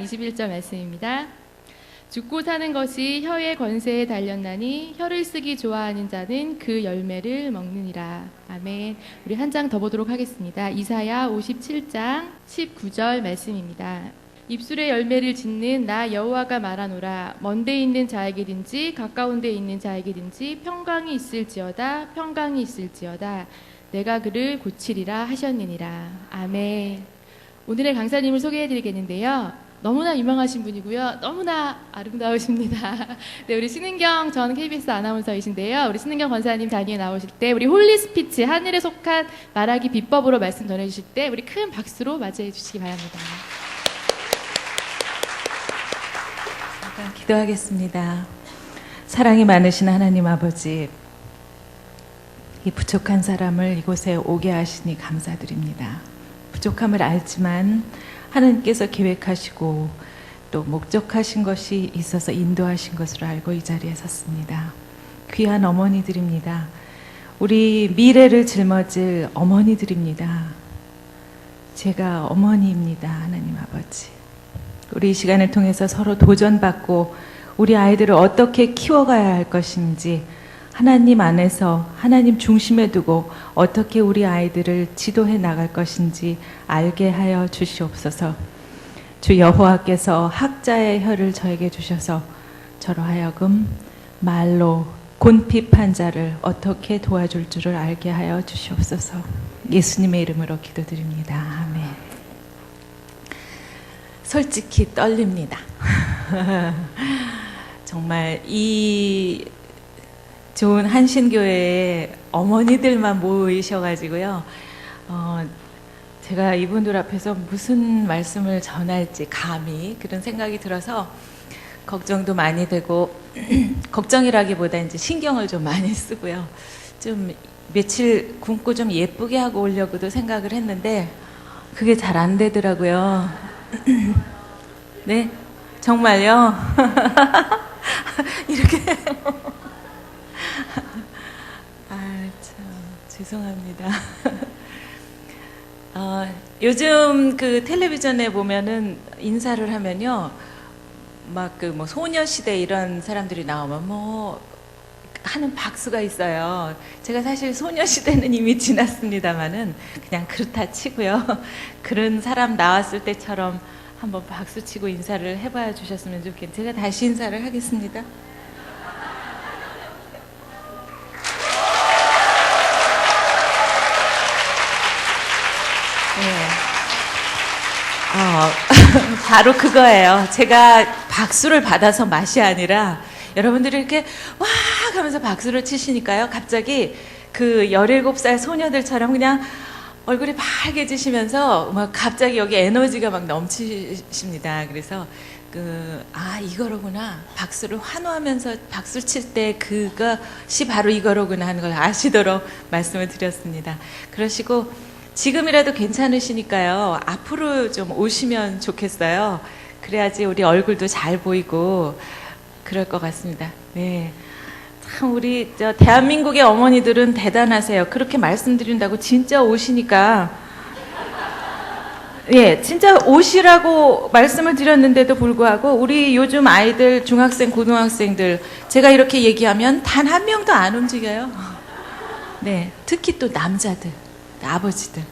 21절 말씀입니다. 죽고 사는 것이 혀의 권세에 달렸나니 혀를 쓰기 좋아하는 자는 그 열매를 먹느니라. 아멘. 우리 한 장 더 보도록 하겠습니다. 이사야 57장 19절 말씀입니다. 입술의 열매를 짓는 나 여호와가 말하노라. 먼데 있는 자에게든지 가까운 데 있는 자에게든지 평강이 있을지어다. 평강이 있을지어다. 내가 그를 고치리라 하셨느니라. 아멘. 오늘의 강사님을 소개해드리겠는데요. 너무나 유명하신 분이고요. 너무나 아름다우십니다. 네, 우리 신은경 전 KBS 아나운서이신데요. 우리 신은경 권사님 단위에 나오실 때 우리 홀리 스피치 하늘에 속한 말하기 비법으로 말씀 전해주실 때 우리 큰 박수로 맞이해 주시기 바랍니다. 잠깐 기도하겠습니다. 사랑이 많으신 하나님 아버지, 이 부족한 사람을 이곳에 오게 하시니 감사드립니다. 부족함을 알지만 하나님께서 계획하시고 또 목적하신 것이 있어서 인도하신 것으로 알고 이 자리에 섰습니다. 귀한 어머니들입니다. 우리 미래를 짊어질 어머니들입니다. 제가 어머니입니다. 하나님 아버지, 우리 이 시간을 통해서 서로 도전받고 우리 아이들을 어떻게 키워가야 할 것인지, 하나님 안에서 하나님 중심에 두고 어떻게 우리 아이들을 지도해 나갈 것인지 알게 하여 주시옵소서. 주 여호와께서 학자의 혀를 저에게 주셔서 저로 하여금 말로 곤핍한 자를 어떻게 도와줄 줄을 알게 하여 주시옵소서. 예수님의 이름으로 기도드립니다. 아멘. 솔직히 떨립니다. 정말 이 좋은 한신교회에 어머니들만 모이셔가지고요. 제가 이분들 앞에서 무슨 말씀을 전할지 감히 그런 생각이 들어서 걱정도 많이 되고 걱정이라기보다 이제 신경을 좀 많이 쓰고요. 좀 며칠 굶고 좀 예쁘게 하고 오려고도 생각을 했는데 그게 잘 안 되더라고요. 네? 정말요? 이렇게 참 죄송합니다. 요즘 그 텔레비전에 보면은 인사를 하면요, 막 그 뭐 소녀시대 이런 사람들이 나오면 뭐 하는 박수가 있어요. 제가 사실 소녀시대는 이미 지났습니다만은 그냥 그렇다 치고요. 그런 사람 나왔을 때처럼 한번 박수 치고 인사를 해봐 주셨으면 좋겠는데 제가 다시 인사를 하겠습니다. 바로 그거예요. 제가 박수를 받아서 맛이 아니라 여러분들이 이렇게 와 하면서 박수를 치시니까요, 갑자기 그 17살 소녀들처럼 그냥 얼굴이 빨개지시면서 막 갑자기 여기 에너지가 막 넘치십니다. 그래서 이거로구나, 박수를 환호하면서 박수 칠 때 그것이 바로 이거로구나 하는 걸 아시도록 말씀을 드렸습니다. 그러시고 지금이라도 괜찮으시니까요, 앞으로 좀 오시면 좋겠어요. 그래야지 우리 얼굴도 잘 보이고 그럴 것 같습니다. 네, 참 우리 대한민국의 어머니들은 대단하세요. 그렇게 말씀드린다고 진짜 오시니까, 예, 진짜 오시라고 말씀을 드렸는데도 불구하고 우리 요즘 아이들, 중학생, 고등학생들, 제가 이렇게 얘기하면 단 한 명도 안 움직여요. 네, 특히 또 남자들, 아버지들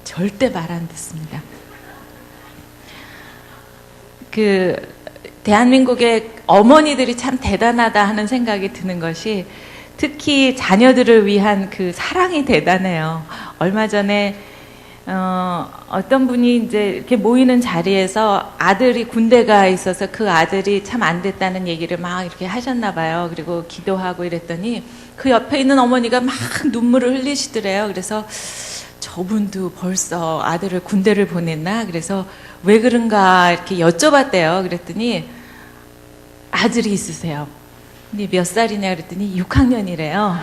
절대 말 안 듣습니다. 대한민국의 어머니들이 참 대단하다 하는 생각이 드는 것이, 특히 자녀들을 위한 그 사랑이 대단해요. 얼마 전에 어떤 분이 이제 이렇게 모이는 자리에서 아들이 군대가 있어서 그 아들이 참 안 됐다는 얘기를 막 이렇게 하셨나 봐요. 그리고 기도하고 이랬더니 그 옆에 있는 어머니가 막 눈물을 흘리시더래요. 그래서 저분도 벌써 아들을 군대를 보냈나? 그래서 왜 그런가 이렇게 여쭤봤대요. 그랬더니 아들이 있으세요. 근데 몇 살이냐 그랬더니 6학년이래요.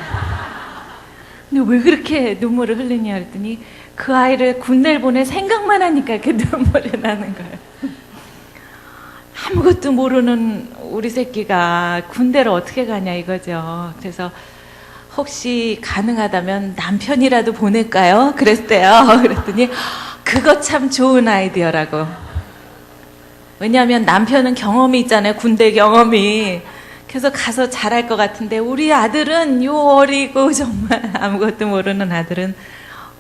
근데 왜 그렇게 눈물을 흘리냐 그랬더니 그 아이를 군대를 보낼 생각만 하니까 이렇게 눈물이 나는 거예요. 아무것도 모르는 우리 새끼가 군대를 어떻게 가냐 이거죠. 그래서 혹시 가능하다면 남편이라도 보낼까요? 그랬대요. 그랬더니 그거 참 좋은 아이디어라고. 왜냐하면 남편은 경험이 있잖아요. 군대 경험이. 그래서 가서 잘할 것 같은데 우리 아들은 요 어리고 정말 아무것도 모르는 아들은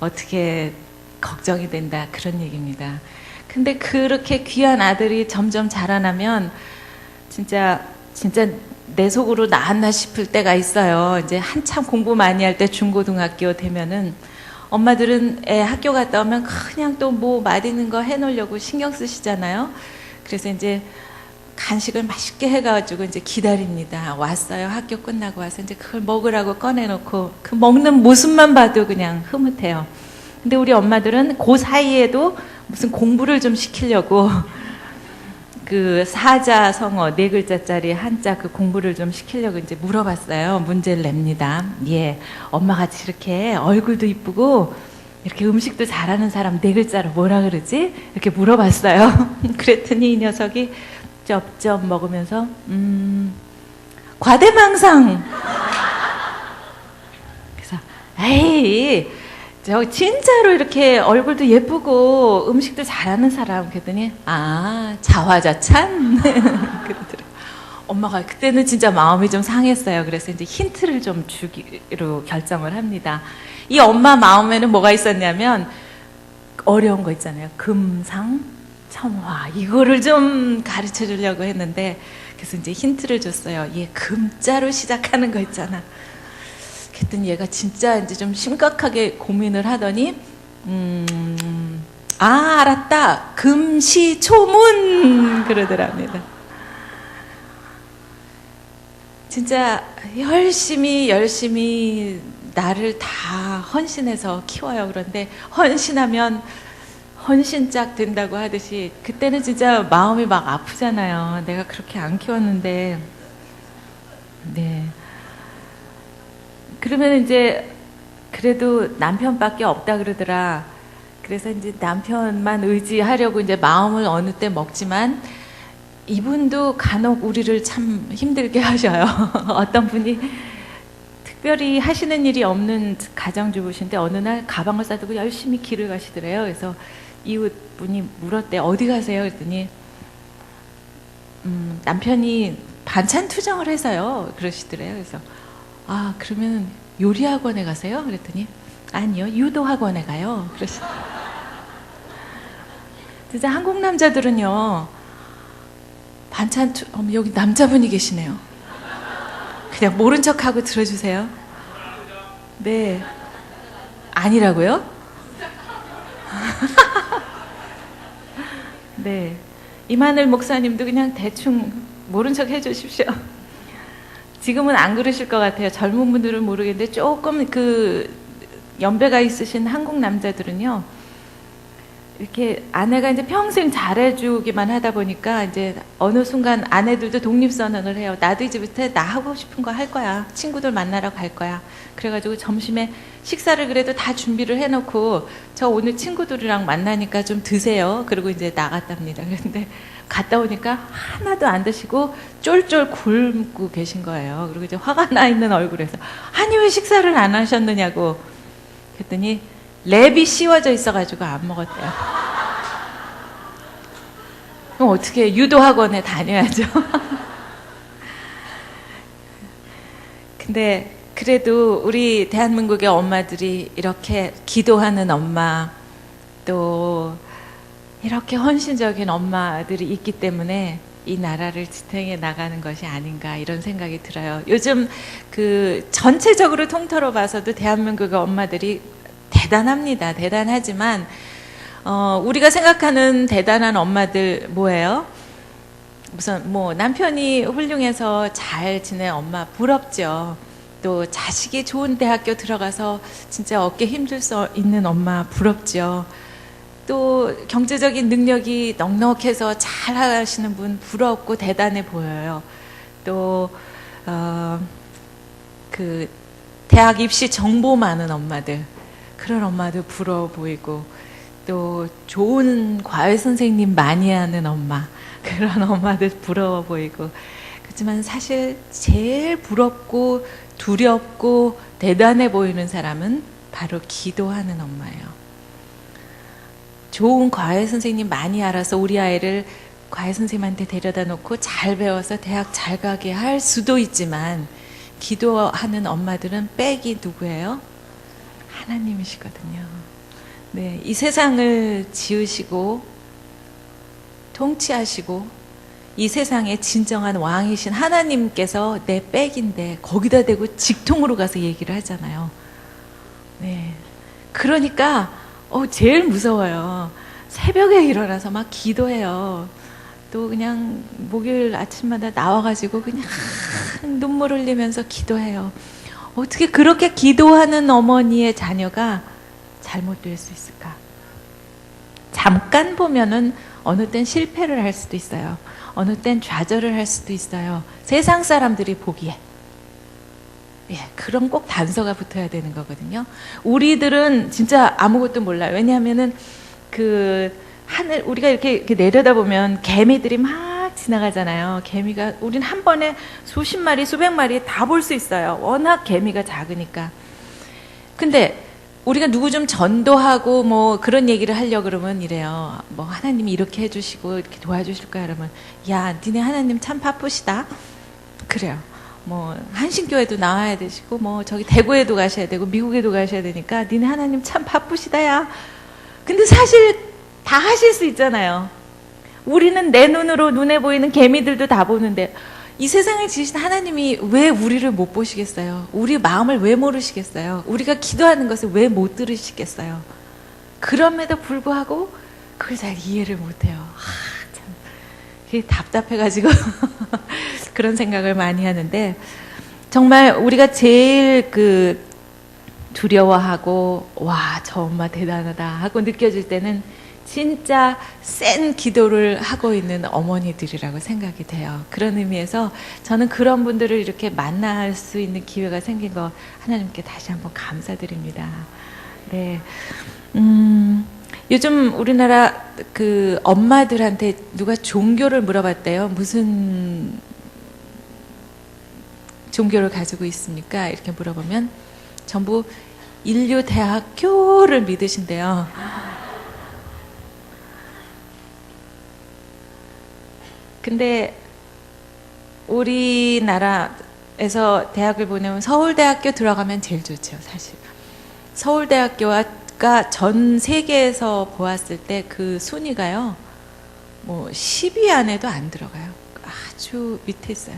어떻게 걱정이 된다. 그런 얘기입니다. 근데 그렇게 귀한 아들이 점점 자라나면 진짜 내 속으로 나았나 싶을 때가 있어요. 이제 한참 공부 많이 할 때 중고등학교 되면은 엄마들은 애 학교 갔다 오면 그냥 또 뭐 맛있는 거 해놓으려고 신경 쓰시잖아요. 그래서 이제 간식을 맛있게 해가지고 이제 기다립니다. 왔어요. 학교 끝나고 와서 이제 그걸 먹으라고 꺼내놓고 그 먹는 모습만 봐도 그냥 흐뭇해요. 근데 우리 엄마들은 그 사이에도 무슨 공부를 좀 시키려고 그 사자성어 4글자짜리 한자 그 공부를 좀 시키려고 이제 물어봤어요. 문제를 냅니다. 예, 엄마같이 이렇게 얼굴도 이쁘고 이렇게 음식도 잘하는 사람 4글자로 뭐라 그러지? 이렇게 물어봤어요. 그랬더니 이 녀석이 쩝쩝 먹으면서 과대망상. 그래서 에이 저 진짜로 이렇게 얼굴도 예쁘고 음식도 잘하는 사람 그랬더니 아 자화자찬 그러더라고요. 엄마가 그때는 진짜 마음이 좀 상했어요. 그래서 이제 힌트를 좀 주기로 결정을 합니다. 이 엄마 마음에는 뭐가 있었냐면 어려운 거 있잖아요. 금상 첨화 이거를 좀 가르쳐 주려고 했는데 그래서 이제 힌트를 줬어요. 얘 금자로 시작하는 거 있잖아. 그랬더니 얘가 진짜 이제 좀 심각하게 고민을 하더니 아 알았다 금시초문 그러더랍니다. 진짜 열심히 나를 다 헌신해서 키워요. 그런데 헌신하면 헌신짝 된다고 하듯이 그때는 진짜 마음이 막 아프잖아요. 내가 그렇게 안 키웠는데 네. 그러면 이제 그래도 남편밖에 없다 그러더라. 그래서 이제 남편만 의지하려고 이제 마음을 어느 때 먹지만 이분도 간혹 우리를 참 힘들게 하셔요. 어떤 분이 특별히 하시는 일이 없는 가정주부신데 어느 날 가방을 싸두고 열심히 길을 가시더래요. 그래서 이웃분이 물었대. 어디 가세요? 그랬더니 남편이 반찬 투정을 해서요. 그러시더래요. 그래서 아 그러면 요리학원에 가세요? 그랬더니 아니요 유도학원에 가요. 그러시더라고요. 진짜 한국 남자들은요 반찬 여기 남자분이 계시네요. 그냥 모른 척하고 들어주세요. 네 아니라고요? 네 이만을 목사님도 그냥 대충 모른 척 해주십시오. 지금은 안 그러실 것 같아요. 젊은 분들은 모르겠는데 조금 그 연배가 있으신 한국 남자들은요. 이렇게 아내가 이제 평생 잘해주기만 하다 보니까 이제 어느 순간 아내들도 독립선언을 해요. 나도 이제부터 나 하고 싶은 거 할 거야. 친구들 만나러 갈 거야. 그래가지고 점심에 식사를 그래도 다 준비를 해놓고 저 오늘 친구들이랑 만나니까 좀 드세요. 그리고 이제 나갔답니다. 그런데 갔다 오니까 하나도 안 드시고 쫄쫄 굶고 계신 거예요. 그리고 이제 화가 나 있는 얼굴에서 아니 왜 식사를 안 하셨느냐고 그랬더니 랩이 씌워져 있어가지고 안 먹었대요. 그럼 어떻게 유도학원에 다녀야죠. 근데 그래도 우리 대한민국의 엄마들이 이렇게 기도하는 엄마 또 이렇게 헌신적인 엄마들이 있기 때문에 이 나라를 지탱해 나가는 것이 아닌가 이런 생각이 들어요. 요즘 그 전체적으로 통틀어 봐서도 대한민국의 엄마들이 대단합니다. 대단하지만 우리가 생각하는 대단한 엄마들 뭐예요? 우선 뭐 남편이 훌륭해서 잘 지낸 엄마 부럽죠. 또 자식이 좋은 대학교 들어가서 진짜 어깨 힘줄 수 있는 엄마 부럽죠. 또 경제적인 능력이 넉넉해서 잘 하시는 분 부럽고 대단해 보여요. 또 그 대학 입시 정보 많은 엄마들 그런 엄마도 부러워 보이고 또 좋은 과외 선생님 많이 하는 엄마 그런 엄마들 부러워 보이고 그렇지만 사실 제일 부럽고 두렵고 대단해 보이는 사람은 바로 기도하는 엄마예요. 좋은 과외 선생님 많이 알아서 우리 아이를 과외 선생님한테 데려다 놓고 잘 배워서 대학 잘 가게 할 수도 있지만 기도하는 엄마들은 백이 누구예요? 하나님이시거든요. 네, 이 세상을 지으시고 통치하시고 이 세상의 진정한 왕이신 하나님께서 내 백인데 거기다 대고 직통으로 가서 얘기를 하잖아요. 네, 그러니까 제일 무서워요. 새벽에 일어나서 막 기도해요. 또 그냥 목요일 아침마다 나와가지고 그냥 눈물 흘리면서 기도해요. 어떻게 그렇게 기도하는 어머니의 자녀가 잘못될 수 있을까? 잠깐 보면은 어느 땐 실패를 할 수도 있어요. 어느 땐 좌절을 할 수도 있어요. 세상 사람들이 보기에. 그럼 꼭 단서가 붙어야 되는 거거든요. 우리들은 진짜 아무것도 몰라요. 왜냐하면은 하늘, 우리가 이렇게 내려다보면 개미들이 막 지나가잖아요. 개미가, 우린 한 번에 수십 마리, 수백 마리 다 볼 수 있어요. 워낙 개미가 작으니까. 근데 우리가 누구 좀 전도하고 뭐 그런 얘기를 하려고 그러면 이래요. 뭐 하나님이 이렇게 해주시고 이렇게 도와주실 거야. 그러면, 야, 니네 하나님 참 바쁘시다. 그래요. 뭐 한신교회도 나와야 되시고 뭐 저기 대구에도 가셔야 되고 미국에도 가셔야 되니까 니네 하나님 참 바쁘시다 야. 근데 사실 다 하실 수 있잖아요. 우리는 내 눈으로 눈에 보이는 개미들도 다 보는데 이 세상을 지으신 하나님이 왜 우리를 못 보시겠어요? 우리 마음을 왜 모르시겠어요? 우리가 기도하는 것을 왜 못 들으시겠어요? 그럼에도 불구하고 그걸 잘 이해를 못해요. 참 그게 답답해가지고 그런 생각을 많이 하는데 정말 우리가 제일 두려워하고 와, 저 엄마 대단하다 하고 느껴질 때는 진짜 센 기도를 하고 있는 어머니들이라고 생각이 돼요. 그런 의미에서 저는 그런 분들을 이렇게 만날 수 있는 기회가 생긴 거 하나님께 다시 한번 감사드립니다. 네. 요즘 우리나라 엄마들한테 누가 종교를 물어봤대요. 무슨 종교를 가지고 있습니까? 이렇게 물어보면 전부 인류대학교를 믿으신대요. 근데 우리나라에서 대학을 보내면 서울대학교 들어가면 제일 좋죠, 사실. 서울대학교가 전 세계에서 보았을 때 그 순위가요, 뭐 10위 안에도 안 들어가요. 아주 밑에 있어요.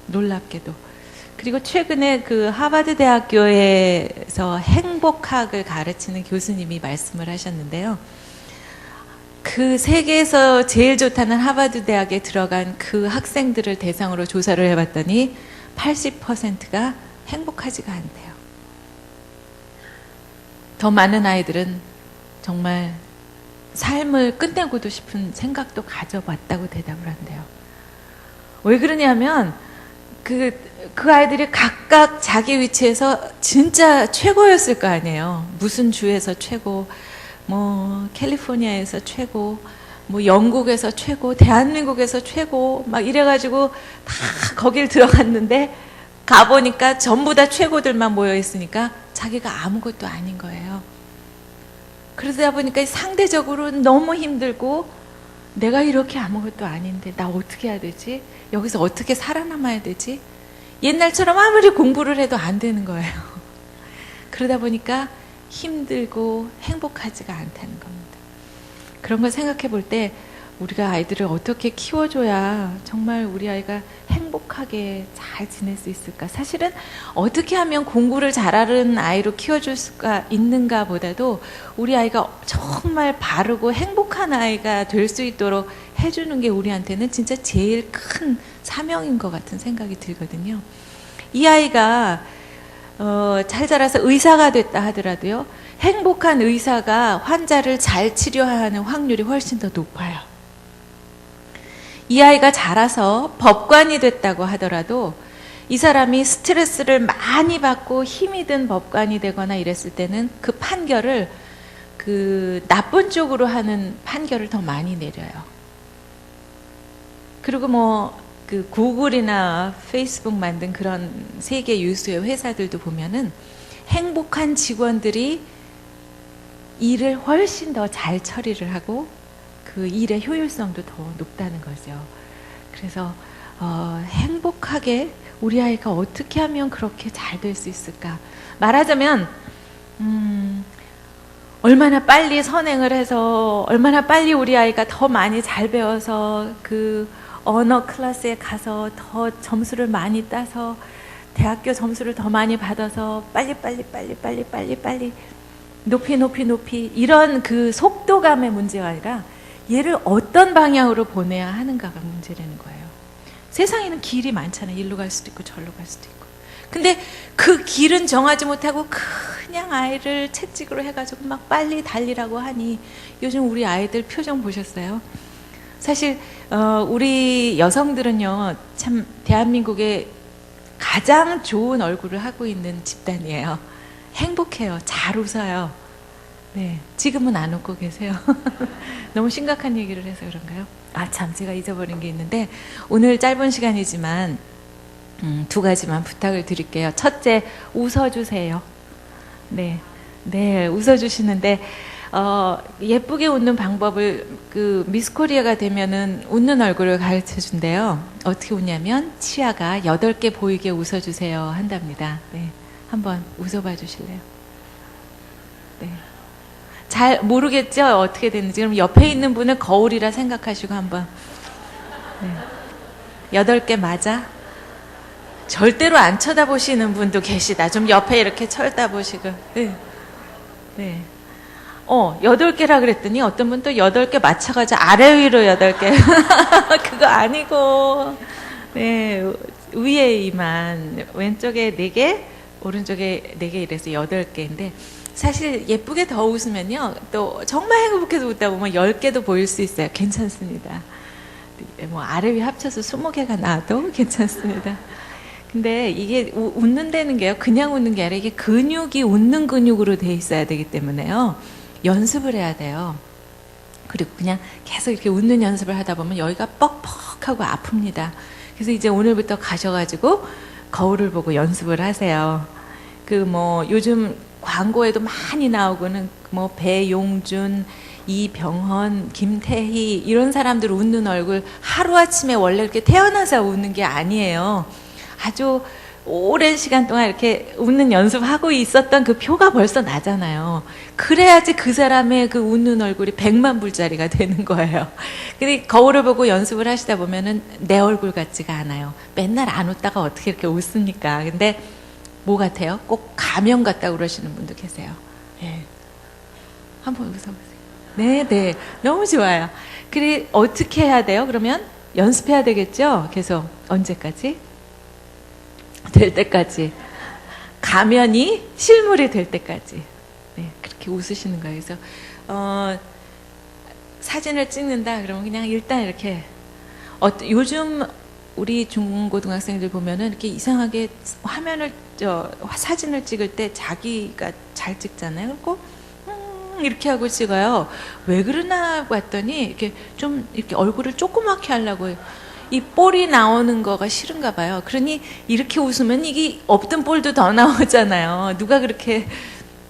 놀랍게도. 그리고 최근에 하버드 대학교에서 행복학을 가르치는 교수님이 말씀을 하셨는데요. 그 세계에서 제일 좋다는 하버드 대학에 들어간 그 학생들을 대상으로 조사를 해봤더니 80%가 행복하지가 않대요. 더 많은 아이들은 정말 삶을 끝내고도 싶은 생각도 가져봤다고 대답을 한대요. 왜 그러냐면 그 아이들이 각각 자기 위치에서 진짜 최고였을 거 아니에요. 무슨 주에서 최고, 뭐 캘리포니아에서 최고, 뭐 영국에서 최고, 대한민국에서 최고 막 이래가지고 다 거길 들어갔는데 가보니까 전부 다 최고들만 모여 있으니까 자기가 아무것도 아닌 거예요. 그러다 보니까 상대적으로 너무 힘들고 내가 이렇게 아무것도 아닌데 나 어떻게 해야 되지? 여기서 어떻게 살아남아야 되지? 옛날처럼 아무리 공부를 해도 안 되는 거예요. 그러다 보니까 힘들고 행복하지가 않다는 겁니다. 그런 걸 생각해 볼 때 우리가 아이들을 어떻게 키워줘야 정말 우리 아이가 행복하게 잘 지낼 수 있을까? 사실은 어떻게 하면 공부를 잘하는 아이로 키워줄 수가 있는가 보다도 우리 아이가 정말 바르고 행복한 아이가 될 수 있도록 해주는 게 우리한테는 진짜 제일 큰 사명인 것 같은 생각이 들거든요. 이 아이가 잘 자라서 의사가 됐다 하더라도요, 행복한 의사가 환자를 잘 치료하는 확률이 훨씬 더 높아요. 이 아이가 자라서 법관이 됐다고 하더라도 이 사람이 스트레스를 많이 받고 힘이 든 법관이 되거나 이랬을 때는 그 판결을 나쁜 쪽으로 하는 판결을 더 많이 내려요. 그리고 뭐 구글이나 페이스북 만든 그런 세계 유수의 회사들도 보면은 행복한 직원들이 일을 훨씬 더 잘 처리를 하고 그 일의 효율성도 더 높다는 거죠. 그래서 행복하게 우리 아이가 어떻게 하면 그렇게 잘 될 수 있을까? 말하자면 얼마나 빨리 선행을 해서 얼마나 빨리 우리 아이가 더 많이 잘 배워서 그 언어 클래스에 가서 더 점수를 많이 따서 대학교 점수를 더 많이 받아서 빨리 높이 이런 그 속도감의 문제가 아니라 얘를 어떤 방향으로 보내야 하는가가 문제라는 거예요. 세상에는 길이 많잖아요. 일로 갈 수도 있고 절로 갈 수도 있고. 근데 그 길은 정하지 못하고 그냥 아이를 채찍으로 해가지고 막 빨리 달리라고 하니 요즘 우리 아이들 표정 보셨어요? 사실 우리 여성들은요, 참 대한민국의 가장 좋은 얼굴을 하고 있는 집단이에요. 행복해요. 잘 웃어요. 네, 지금은 안 웃고 계세요. 너무 심각한 얘기를 해서 그런가요? 아, 참, 제가 잊어버린 게 있는데 오늘 짧은 시간이지만 두 가지만 부탁을 드릴게요. 첫째, 웃어주세요. 네, 웃어주시는데 예쁘게 웃는 방법을 그 미스 코리아가 되면은 웃는 얼굴을 가르쳐 준대요. 어떻게 웃냐면 치아가 8개 보이게 웃어주세요 한답니다. 네, 한번 웃어봐 주실래요? 네. 잘 모르겠죠? 어떻게 되는지. 그럼 옆에 있는 분은 거울이라 생각하시고 한번. 네. 8개 맞아? 절대로 안 쳐다보시는 분도 계시다. 좀 옆에 이렇게 쳐다보시고. 네. 네. 8개라 그랬더니 어떤 분 또 8개 맞춰가지고 아래 위로 8개. 그거 아니고. 네. 위에 이만. 왼쪽에 4개, 오른쪽에 4개 이래서 8개인데 사실 예쁘게 더 웃으면요. 또 정말 행복해서 웃다 보면 10개도 보일 수 있어요. 괜찮습니다. 뭐 아래 위 합쳐서 20개가 나와도 괜찮습니다. 근데 이게 웃는다는 게요. 그냥 웃는 게 아니라 이게 근육이 웃는 근육으로 돼 있어야 되기 때문에요. 연습을 해야 돼요. 그리고 그냥 계속 이렇게 웃는 연습을 하다 보면 여기가 뻑뻑하고 아픕니다. 그래서 이제 오늘부터 가셔가지고 거울을 보고 연습을 하세요. 그 뭐 요즘 광고에도 많이 나오고는 뭐 배용준, 이병헌, 김태희 이런 사람들 웃는 얼굴 하루아침에 원래 이렇게 태어나서 웃는 게 아니에요. 아주 오랜 시간 동안 이렇게 웃는 연습하고 있었던 그 표가 벌써 나잖아요. 그래야지 그 사람의 그 웃는 얼굴이 100만 불짜리가 되는 거예요. 근데 거울을 보고 연습을 하시다 보면은 내 얼굴 같지가 않아요. 맨날 안 웃다가 어떻게 이렇게 웃습니까? 근데 뭐 같아요? 꼭 가면 같다고 그러시는 분도 계세요. 예. 한번 웃어보세요. 네. 너무 좋아요. 그래, 어떻게 해야 돼요? 그러면 연습해야 되겠죠? 계속. 언제까지? 될 때까지. 가면이 실물이 될 때까지. 네, 그렇게 웃으시는 거예요. 그래서, 사진을 찍는다? 그러면 그냥 일단 이렇게, 요즘 우리 중고등학생들 보면은 이렇게 이상하게 사진을 찍을 때 자기가 잘 찍잖아요. 그리고 이렇게 하고 찍어요. 왜 그러나 봤더니 이렇게 좀 이렇게 얼굴을 조그맣게 하려고 해요. 이 볼이 나오는 거가 싫은가 봐요. 그러니 이렇게 웃으면 이게 없던 볼도 더 나오잖아요. 누가 그렇게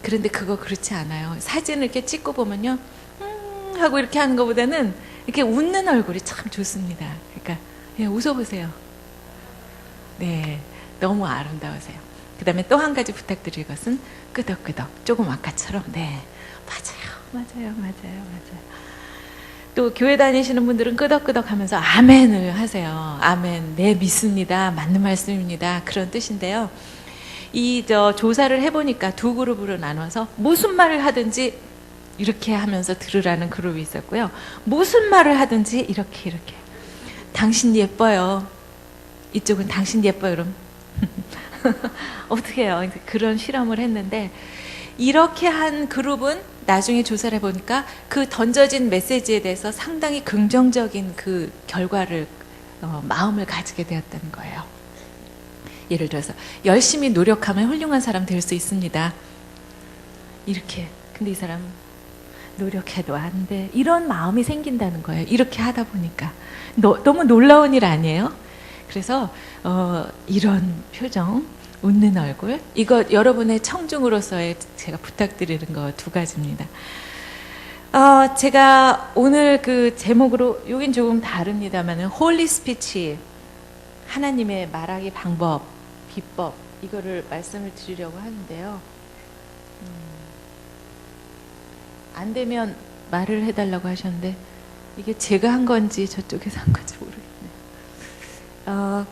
그런데 그거 그렇지 않아요. 사진을 이렇게 찍고 보면요. 하고 이렇게 하는 것보다는 이렇게 웃는 얼굴이 참 좋습니다. 그러니까 그냥 웃어보세요. 네, 너무 아름다우세요. 그 다음에 또 한 가지 부탁드릴 것은 끄덕끄덕 조금 아까처럼 네, 맞아요. 또 교회 다니시는 분들은 끄덕끄덕 하면서 아멘을 하세요. 아멘, 네 믿습니다. 맞는 말씀입니다. 그런 뜻인데요. 조사를 해보니까 두 그룹으로 나눠서 무슨 말을 하든지 이렇게 하면서 들으라는 그룹이 있었고요. 무슨 말을 하든지 이렇게 당신 예뻐요. 이쪽은 당신 예뻐요. 그럼 어떻게 해요? 그런 실험을 했는데 이렇게 한 그룹은 나중에 조사를 해보니까 그 던져진 메시지에 대해서 상당히 긍정적인 그 결과를 마음을 가지게 되었다는 거예요. 예를 들어서 열심히 노력하면 훌륭한 사람 될 수 있습니다. 이렇게. 근데 이 사람 노력해도 안 돼. 이런 마음이 생긴다는 거예요. 이렇게 하다 보니까. 너무 놀라운 일 아니에요? 그래서 이런 표정, 웃는 얼굴, 이거 여러분의 청중으로서의 제가 부탁드리는 거 두 가지입니다. 제가 오늘 그 제목으로, 여긴 조금 다릅니다만은, 홀리 스피치, 하나님의 말하기 방법, 비법, 이거를 말씀을 드리려고 하는데요. 안 되면 말을 해달라고 하셨는데, 이게 제가 한 건지 저쪽에서 한 건지 모르겠네요.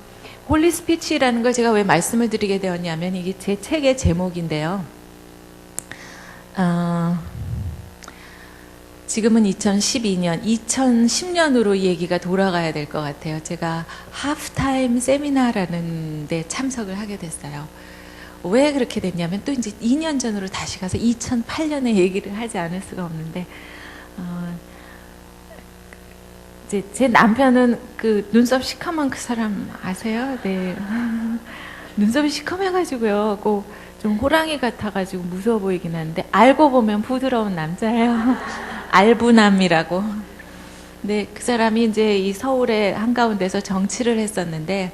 홀리 스피치라는 걸 제가 왜 말씀을 드리게 되었냐면, 이게 제 책의 제목인데요. 지금은 2012년, 2010년으로 이 얘기가 돌아가야 될 것 같아요. 제가 하프타임 세미나라는 데 참석을 하게 됐어요. 왜 그렇게 됐냐면, 또 이제 2년 전으로 다시 가서 2008년에 얘기를 하지 않을 수가 없는데, 이제 제 남편은 그 눈썹 시커먼 그 사람 아세요? 네. 눈썹이 시커매가지고요. 꼭 좀 호랑이 같아가지고 무서워 보이긴 하는데, 알고 보면 부드러운 남자예요. 알부남이라고. 네, 그 사람이 이제 이 서울의 한가운데서 정치를 했었는데,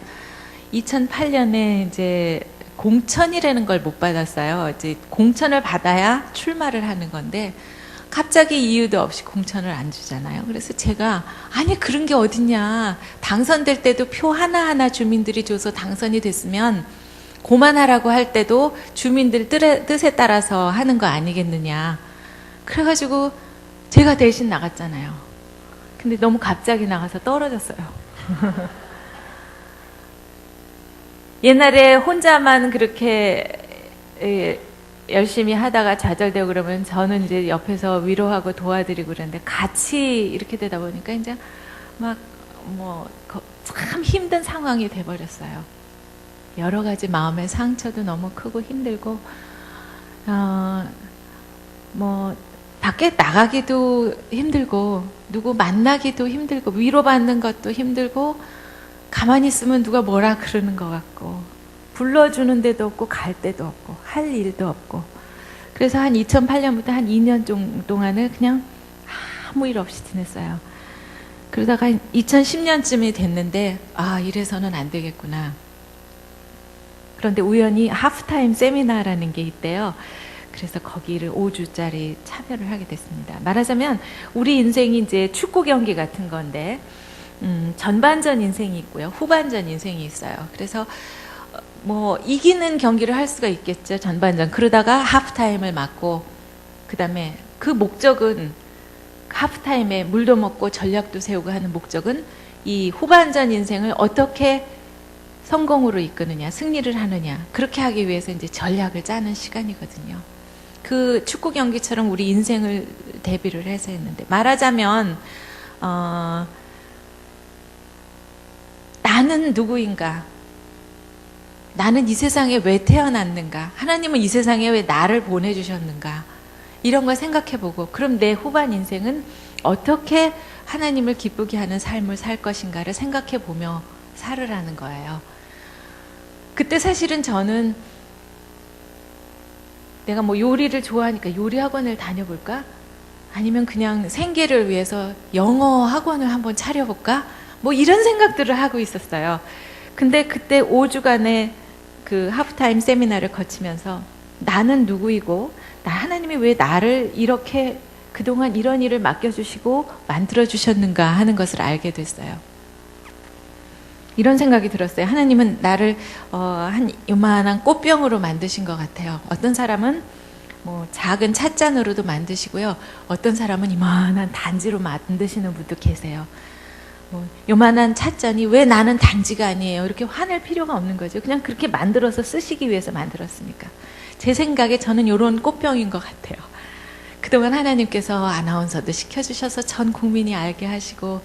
2008년에 이제 공천이라는 걸 못 받았어요. 이제 공천을 받아야 출마를 하는 건데, 갑자기 이유도 없이 공천을 안 주잖아요. 그래서 제가, 아니, 그런 게 어딨냐. 당선될 때도 표 하나하나 주민들이 줘서 당선이 됐으면, 고만하라고 할 때도 주민들 뜻에 따라서 하는 거 아니겠느냐. 그래가지고 제가 대신 나갔잖아요. 근데 너무 갑자기 나가서 떨어졌어요. 옛날에 혼자만 그렇게 열심히 하다가 좌절되고 그러면 저는 이제 옆에서 위로하고 도와드리고 그러는데, 같이 이렇게 되다 보니까 이제 막 참 힘든 상황이 돼버렸어요. 여러 가지 마음의 상처도 너무 크고 힘들고, 밖에 나가기도 힘들고, 누구 만나기도 힘들고, 위로받는 것도 힘들고, 가만히 있으면 누가 뭐라 그러는 것 같고, 불러주는 데도 없고, 갈 데도 없고, 할 일도 없고. 그래서 한 2008년부터 한 2년 동안을 그냥 아무 일 없이 지냈어요. 그러다가 2010년쯤이 됐는데, 이래서는 안 되겠구나. 그런데 우연히 하프타임 세미나라는 게 있대요. 그래서 거기를 5주짜리 참여를 하게 됐습니다. 말하자면 우리 인생이 이제 축구 경기 같은 건데, 전반전 인생이 있고요, 후반전 인생이 있어요. 그래서 이기는 경기를 할 수가 있겠죠, 전반전. 그러다가 하프타임을 맞고, 그 다음에 그 목적은, 하프타임에 물도 먹고 전략도 세우고 하는 목적은 이 후반전 인생을 어떻게 성공으로 이끄느냐, 승리를 하느냐, 그렇게 하기 위해서 이제 전략을 짜는 시간이거든요. 그 축구 경기처럼 우리 인생을 대비를 해서 했는데, 말하자면 나는 누구인가? 나는 이 세상에 왜 태어났는가? 하나님은 이 세상에 왜 나를 보내주셨는가? 이런 걸 생각해보고, 그럼 내 후반 인생은 어떻게 하나님을 기쁘게 하는 삶을 살 것인가를 생각해보며 살으라는 거예요. 그때 사실은 저는 내가 요리를 좋아하니까 요리 학원을 다녀볼까? 아니면 그냥 생계를 위해서 영어 학원을 한번 차려볼까? 이런 생각들을 하고 있었어요. 근데 그때 5주간의 그 하프타임 세미나를 거치면서, 나는 누구이고, 하나님이 왜 나를 이렇게 그동안 이런 일을 맡겨주시고 만들어주셨는가 하는 것을 알게 됐어요. 이런 생각이 들었어요. 하나님은 나를 한 요만한 꽃병으로 만드신 것 같아요. 어떤 사람은 작은 찻잔으로도 만드시고요, 어떤 사람은 이만한 단지로 만드시는 분도 계세요. 요만한 찻잔이 왜 나는 단지가 아니에요, 이렇게 화낼 필요가 없는 거죠. 그냥 그렇게 만들어서 쓰시기 위해서 만들었으니까. 제 생각에 저는 이런 꽃병인 것 같아요. 그동안 하나님께서 아나운서도 시켜주셔서 전 국민이 알게 하시고,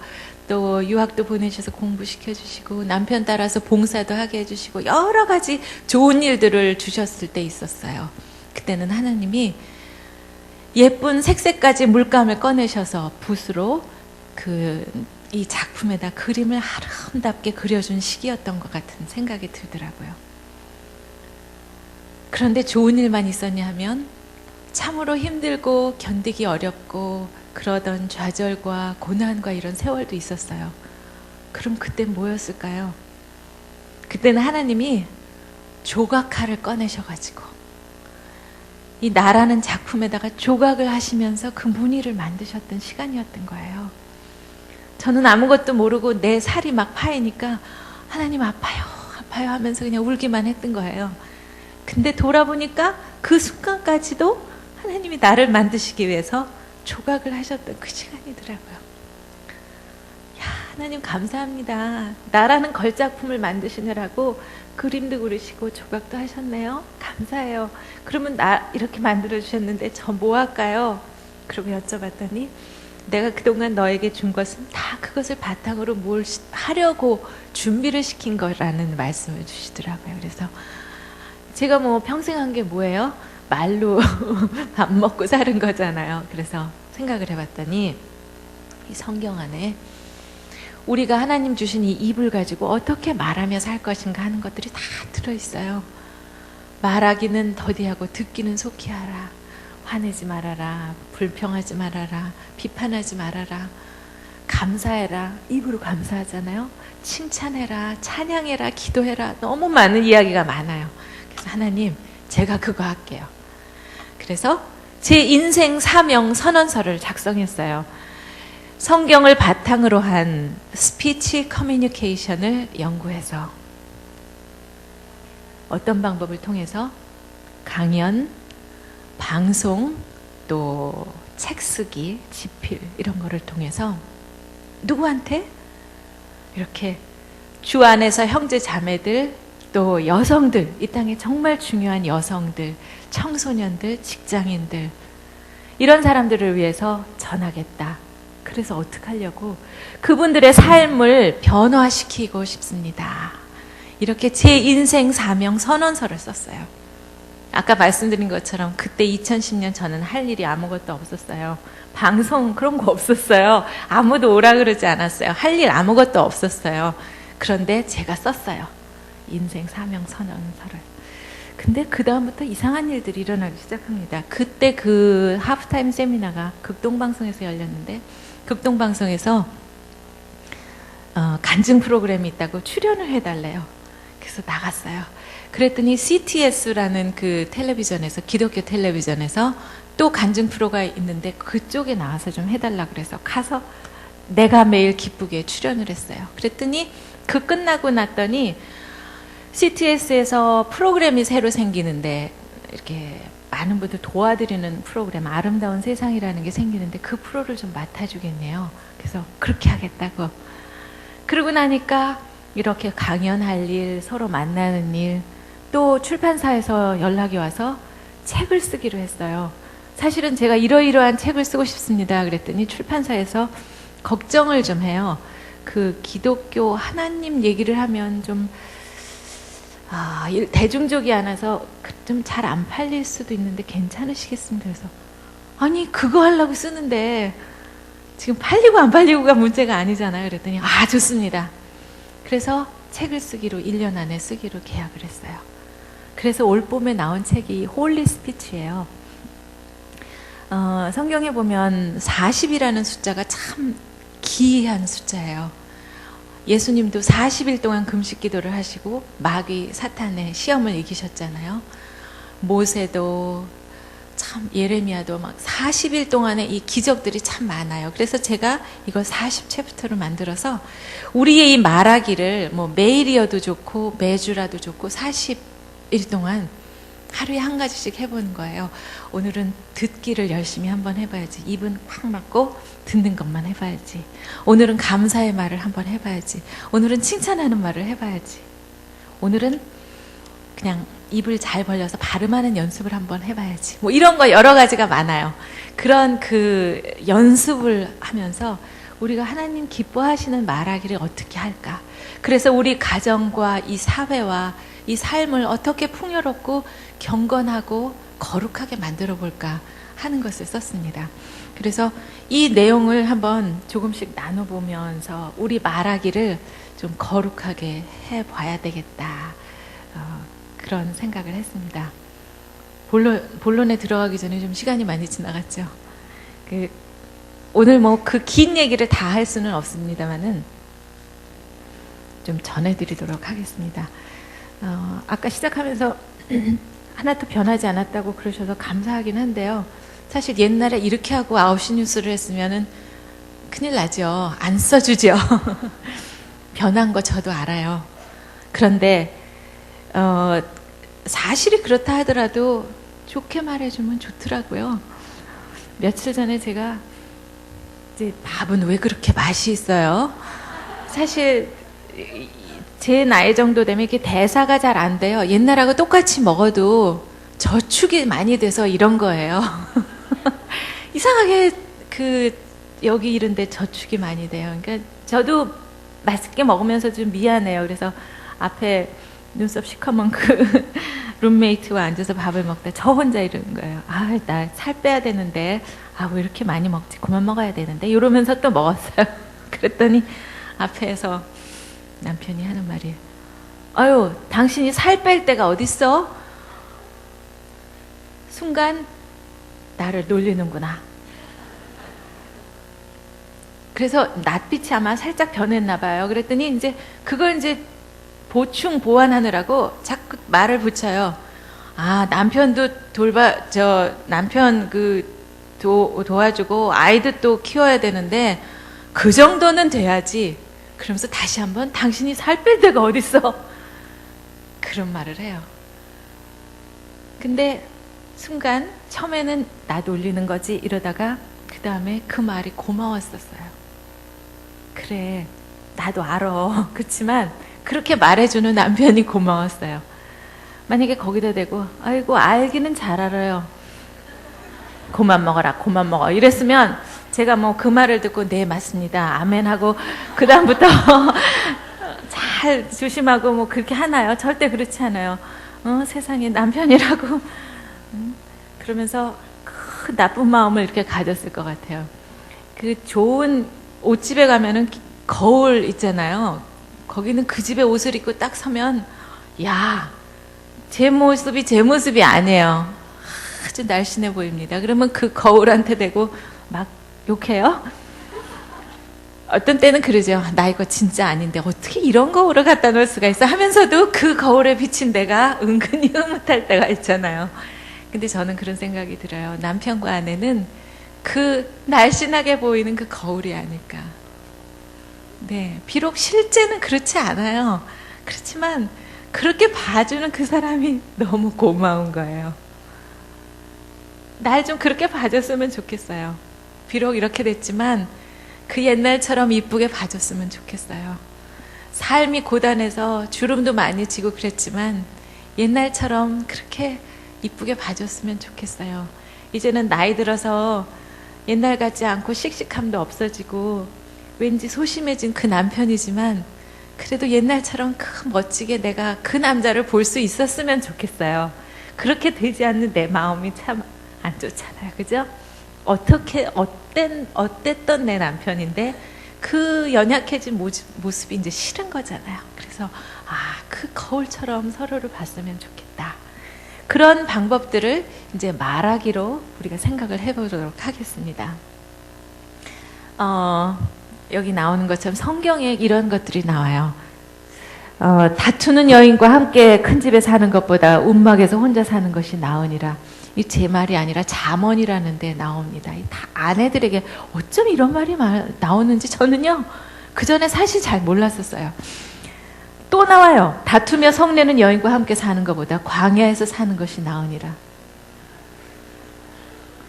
또 유학도 보내셔서 공부시켜주시고, 남편 따라서 봉사도 하게 해주시고, 여러 가지 좋은 일들을 주셨을 때 있었어요. 그때는 하나님이 예쁜 색색까지 물감을 꺼내셔서 붓으로 이 작품에다 그림을 아름답게 그려준 시기였던 것 같은 생각이 들더라고요. 그런데 좋은 일만 있었냐 하면, 참으로 힘들고 견디기 어렵고 그러던 좌절과 고난과 이런 세월도 있었어요. 그럼 그땐 뭐였을까요? 그때는 하나님이 조각칼을 꺼내셔가지고 이 나라는 작품에다가 조각을 하시면서 그 무늬를 만드셨던 시간이었던 거예요. 저는 아무것도 모르고 내 살이 막 파이니까 하나님 아파요, 아파요 하면서 그냥 울기만 했던 거예요. 근데 돌아보니까 그 순간까지도 하나님이 나를 만드시기 위해서 조각을 하셨던 그 시간이더라고요. 야, 하나님 감사합니다. 나라는 걸작품을 만드시느라고 그림도 그리시고 조각도 하셨네요. 감사해요. 그러면 나 이렇게 만들어주셨는데 저 뭐 할까요? 그러고 여쭤봤더니 내가 그동안 너에게 준 것은 다 그것을 바탕으로 뭘 하려고 준비를 시킨 거라는 말씀을 주시더라고요. 그래서 제가 뭐 평생 한 게 뭐예요? 말로 밥 먹고 사는 거잖아요. 그래서 생각을 해봤더니 이 성경 안에 우리가 하나님 주신 이 입을 가지고 어떻게 말하며 살 것인가 하는 것들이 다 들어있어요. 말하기는 더디하고 듣기는 속히 하라. 화내지 말아라. 불평하지 말아라. 비판하지 말아라. 감사해라. 입으로 감사하잖아요. 칭찬해라. 찬양해라. 기도해라. 너무 많은 이야기가 많아요. 그래서 하나님, 제가 그거 할게요. 그래서 제 인생 사명 선언서를 작성했어요. 성경을 바탕으로 한 스피치 커뮤니케이션을 연구해서 어떤 방법을 통해서 강연, 방송, 또 책 쓰기, 집필 이런 거를 통해서 누구한테? 이렇게 주 안에서 형제 자매들 또 여성들, 이 땅에 정말 중요한 여성들, 청소년들, 직장인들 이런 사람들을 위해서 전하겠다. 그래서 어떻게 하려고? 그분들의 삶을 변화시키고 싶습니다. 이렇게 제 인생 사명 선언서를 썼어요. 아까 말씀드린 것처럼 그때 2010년 저는 할 일이 아무것도 없었어요. 방송 그런 거 없었어요. 아무도 오라 그러지 않았어요. 할 일 아무것도 없었어요. 그런데 제가 썼어요. 인생 사명 선언서를. 근데 그 다음부터 이상한 일들이 일어나기 시작합니다. 그때 그 하프타임 세미나가 극동방송에서 열렸는데 극동방송에서 간증 프로그램이 있다고 출연을 해달래요. 그래서 나갔어요. 그랬더니 CTS라는 그 텔레비전에서, 기독교 텔레비전에서 또 간증 프로가 있는데 그쪽에 나와서 좀 해달라 그래서 가서 내가 매일 기쁘게 출연을 했어요. 그랬더니 그 끝나고 났더니 CTS에서 프로그램이 새로 생기는데 이렇게 많은 분들 도와드리는 프로그램 아름다운 세상이라는 게 생기는데 그 프로를 좀 맡아주겠네요. 그래서 그렇게 하겠다고. 그러고 나니까 이렇게 강연할 일, 서로 만나는 일, 또 출판사에서 연락이 와서 책을 쓰기로 했어요. 사실은 제가 이러이러한 책을 쓰고 싶습니다. 그랬더니 출판사에서 걱정을 좀 해요. 그 기독교 하나님 얘기를 하면 좀 대중적이 않아서 좀 잘 안 팔릴 수도 있는데 괜찮으시겠습니까? 그래서 아니 그거 하려고 쓰는데 지금 팔리고 안 팔리고가 문제가 아니잖아요. 그랬더니 좋습니다. 그래서 책을 쓰기로 1년 안에 쓰기로 계약을 했어요. 그래서 올 봄에 나온 책이 홀리 스피치예요. 성경에 보면 40이라는 숫자가 참 기이한 숫자예요. 예수님도 40일 동안 금식 기도를 하시고 마귀 사탄의 시험을 이기셨잖아요. 모세도 참 예레미야도 막 40일 동안의 이 기적들이 참 많아요. 그래서 제가 이걸 40챕터로 만들어서 우리의 이 말하기를 뭐 매일이어도 좋고 매주라도 좋고 40일 동안 하루에 한 가지씩 해보는 거예요. 오늘은 듣기를 열심히 한번 해봐야지. 입은 꽉 막고 듣는 것만 해봐야지. 오늘은 감사의 말을 한번 해봐야지. 오늘은 칭찬하는 말을 해봐야지. 오늘은 그냥 입을 잘 벌려서 발음하는 연습을 한번 해봐야지. 뭐 이런 거 여러 가지가 많아요. 그런 그 연습을 하면서 우리가 하나님 기뻐하시는 말하기를 어떻게 할까? 그래서 우리 가정과 이 사회와 이 삶을 어떻게 풍요롭고 경건하고 거룩하게 만들어 볼까 하는 것을 썼습니다. 그래서 이 내용을 한번 조금씩 나눠보면서 우리 말하기를 좀 거룩하게 해봐야 되겠다. 그런 생각을 했습니다. 본론에 들어가기 전에 좀 시간이 많이 지나갔죠. 오늘 뭐 그 긴 얘기를 다 할 수는 없습니다만은 좀 전해드리도록 하겠습니다. 아까 시작하면서 하나도 변하지 않았다고 그러셔서 감사하긴 한데요. 사실 옛날에 이렇게 하고 9시 뉴스를 했으면은 큰일 나죠. 안 써주죠. 변한 거 저도 알아요. 그런데 사실이 그렇다 하더라도 좋게 말해주면 좋더라고요. 며칠 전에 제가 이제 밥은 왜 그렇게 맛이 있어요? 사실 제 나이 정도 되면 이렇게 대사가 잘 안 돼요. 옛날하고 똑같이 먹어도 저축이 많이 돼서 이런 거예요. 이상하게 여기 이런데 저축이 많이 돼요. 그러니까 저도 맛있게 먹으면서 좀 미안해요. 그래서 앞에 눈썹 시커먼 룸메이트와 앉아서 밥을 먹다 저 혼자 이러는 거예요. 아, 나 살 빼야 되는데, 왜 이렇게 많이 먹지? 그만 먹어야 되는데. 이러면서 또 먹었어요. 그랬더니 앞에서 남편이 하는 말이, 아유, 당신이 살 뺄 때가 어딨어? 순간 나를 놀리는구나. 그래서 낯빛이 아마 살짝 변했나 봐요. 그랬더니 이제 그걸 이제 보충 보완하느라고 자꾸 말을 붙여요. 남편도 남편 도와주고 아이도 또 키워야 되는데 그 정도는 돼야지. 그러면서 다시 한번 당신이 살 뺄 데가 어딨어? 그런 말을 해요. 근데 순간 처음에는 나 놀리는 거지 이러다가 그 다음에 그 말이 고마웠었어요. 그래, 나도 알아. 그렇지만 그렇게 말해주는 남편이 고마웠어요. 만약에 거기다 대고 아이고 알기는 잘 알아요. 그만 먹어라, 그만 먹어. 이랬으면 제가 뭐 그 말을 듣고 네 맞습니다, 아멘 하고 그 다음부터 잘 조심하고 뭐 그렇게 하나요? 절대 그렇지 않아요. 세상에 남편이라고 그러면서 그 나쁜 마음을 이렇게 가졌을 것 같아요. 그 좋은 옷집에 가면은 거울 있잖아요. 거기는 그 집에 옷을 입고 딱 서면 야, 제 모습이 아니에요. 아주 날씬해 보입니다. 그러면 그 거울한테 대고 막 욕해요. 어떤 때는 그러죠. 나 이거 진짜 아닌데 어떻게 이런 거울을 갖다 놓을 수가 있어 하면서도 그 거울에 비친 내가 은근히 흐뭇할 때가 있잖아요. 근데 저는 그런 생각이 들어요. 남편과 아내는 그 날씬하게 보이는 그 거울이 아닐까. 네, 비록 실제는 그렇지 않아요. 그렇지만 그렇게 봐주는 그 사람이 너무 고마운 거예요. 날 좀 그렇게 봐줬으면 좋겠어요. 비록 이렇게 됐지만 그 옛날처럼 이쁘게 봐줬으면 좋겠어요. 삶이 고단해서 주름도 많이 지고 그랬지만 옛날처럼 그렇게 이쁘게 봐줬으면 좋겠어요. 이제는 나이 들어서 옛날 같지 않고 씩씩함도 없어지고 왠지 소심해진 그 남편이지만 그래도 옛날처럼 멋지게 내가 그 남자를 볼 수 있었으면 좋겠어요. 그렇게 되지 않는 내 마음이 참 안 좋잖아요. 그죠? 어땠던 내 남편인데 그 연약해진 모습이 이제 싫은 거잖아요. 그래서 그 거울처럼 서로를 봤으면 좋겠다. 그런 방법들을 이제 말하기로 우리가 생각을 해보도록 하겠습니다. 여기 나오는 것처럼 성경에 이런 것들이 나와요. 다투는 여인과 함께 큰 집에 사는 것보다 움막에서 혼자 사는 것이 나으니라. 이 제 말이 아니라 잠언이라는 데 나옵니다. 다 아내들에게 어쩜 이런 말이 나오는지 저는요, 그 전에 사실 잘 몰랐었어요. 또 나와요. 다투며 성내는 여인과 함께 사는 것보다 광야에서 사는 것이 나으니라.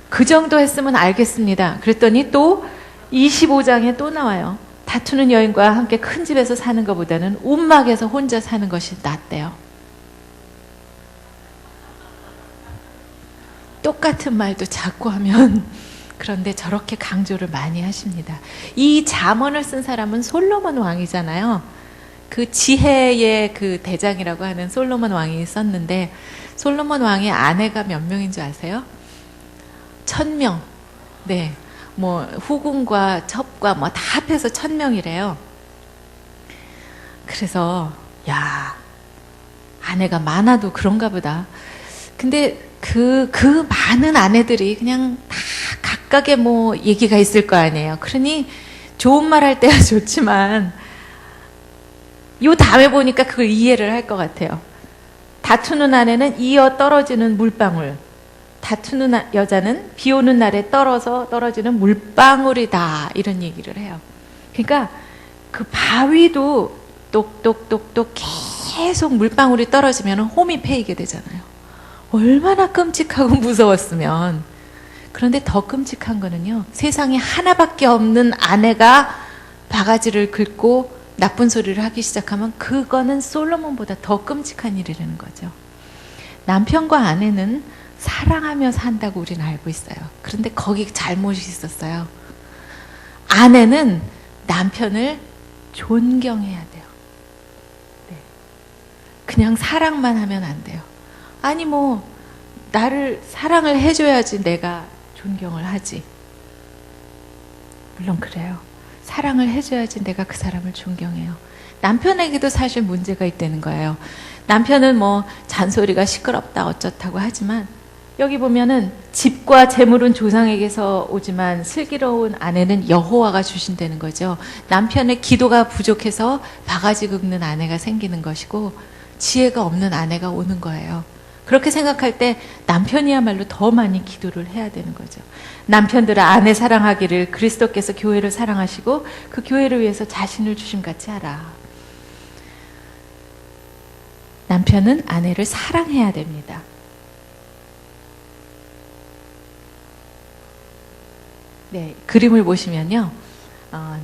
그 정도 했으면 알겠습니다. 그랬더니 또 25장에 또 나와요. 다투는 여인과 함께 큰 집에서 사는 것보다는 움막에서 혼자 사는 것이 낫대요. 똑같은 말도 자꾸 하면 그런데 저렇게 강조를 많이 하십니다. 이 잠언을 쓴 사람은 솔로몬 왕이잖아요. 그 지혜의 그 대장이라고 하는 솔로몬 왕이 썼는데 솔로몬 왕의 아내가 몇 명인 줄 아세요? 1000명. 네. 뭐 후궁과 첩과 뭐 다 합해서 1000명이래요. 그래서 야, 아내가 많아도 그런가 보다. 근데 그 많은 아내들이 그냥 다 각각의 뭐 얘기가 있을 거 아니에요. 그러니 좋은 말 할 때야 좋지만 요 다음에 보니까 그걸 이해를 할 것 같아요. 다투는 아내는 이어 떨어지는 물방울, 다투는 여자는 비 오는 날에 떨어지는 물방울이다. 이런 얘기를 해요. 그러니까 그 바위도 똑똑똑똑 계속 물방울이 떨어지면 홈이 패이게 되잖아요. 얼마나 끔찍하고 무서웠으면. 그런데 더 끔찍한 거는요, 세상에 하나밖에 없는 아내가 바가지를 긁고 나쁜 소리를 하기 시작하면 그거는 솔로몬보다 더 끔찍한 일이라는 거죠. 남편과 아내는 사랑하며 산다고 우리는 알고 있어요. 그런데 거기 잘못이 있었어요. 아내는 남편을 존경해야 돼요. 네. 그냥 사랑만 하면 안 돼요. 아니 뭐 나를 사랑을 해줘야지 내가 존경을 하지. 물론 그래요. 사랑을 해줘야지 내가 그 사람을 존경해요. 남편에게도 사실 문제가 있다는 거예요. 남편은 뭐 잔소리가 시끄럽다 어쩌다고 하지만 여기 보면은 집과 재물은 조상에게서 오지만 슬기로운 아내는 여호와가 주신다는 거죠. 남편의 기도가 부족해서 바가지 긁는 아내가 생기는 것이고 지혜가 없는 아내가 오는 거예요. 그렇게 생각할 때 남편이야말로 더 많이 기도를 해야 되는 거죠. 남편들아 아내 사랑하기를 그리스도께서 교회를 사랑하시고 그 교회를 위해서 자신을 주심같이 하라. 남편은 아내를 사랑해야 됩니다. 네, 그림을 보시면요.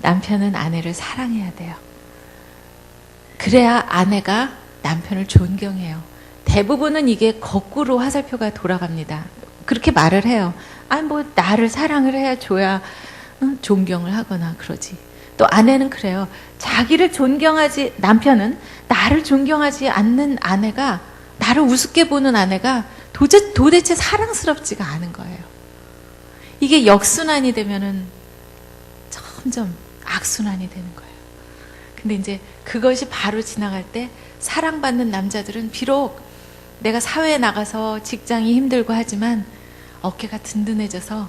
남편은 아내를 사랑해야 돼요. 그래야 아내가 남편을 존경해요. 대부분은 이게 거꾸로 화살표가 돌아갑니다. 그렇게 말을 해요. 아니 뭐 나를 사랑을 해야 줘야 존경을 하거나 그러지. 또 아내는 그래요. 자기를 존경하지, 남편은 나를 존경하지 않는 아내가, 나를 우습게 보는 아내가 도대체 사랑스럽지가 않은 거예요. 이게 역순환이 되면은 점점 악순환이 되는 거예요. 근데 이제 그것이 바로 지나갈 때 사랑받는 남자들은 비록 내가 사회에 나가서 직장이 힘들고 하지만 어깨가 든든해져서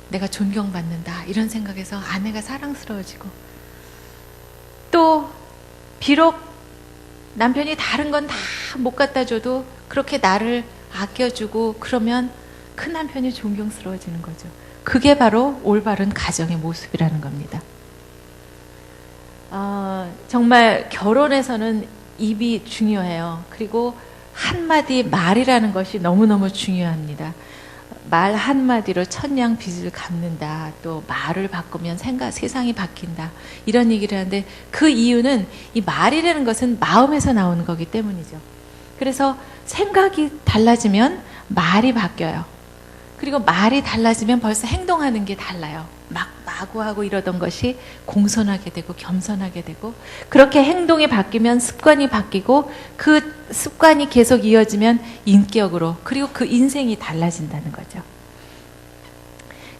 내가 존경받는다 이런 생각에서 아내가 사랑스러워지고, 또 비록 남편이 다른 건 다 못 갖다 줘도 그렇게 나를 아껴주고 그러면 큰 남편이 존경스러워지는 거죠. 그게 바로 올바른 가정의 모습이라는 겁니다. 정말 결혼에서는 입이 중요해요. 그리고 한마디 말이라는 것이 너무너무 중요합니다. 말 한마디로 천냥 빚을 갚는다. 또 말을 바꾸면 세상이 바뀐다. 이런 얘기를 하는데 그 이유는 이 말이라는 것은 마음에서 나오는 거기 때문이죠. 그래서 생각이 달라지면 말이 바뀌어요. 그리고 말이 달라지면 벌써 행동하는 게 달라요. 막 마구하고 이러던 것이 공손하게 되고 겸손하게 되고, 그렇게 행동이 바뀌면 습관이 바뀌고 그 습관이 계속 이어지면 인격으로, 그리고 그 인생이 달라진다는 거죠.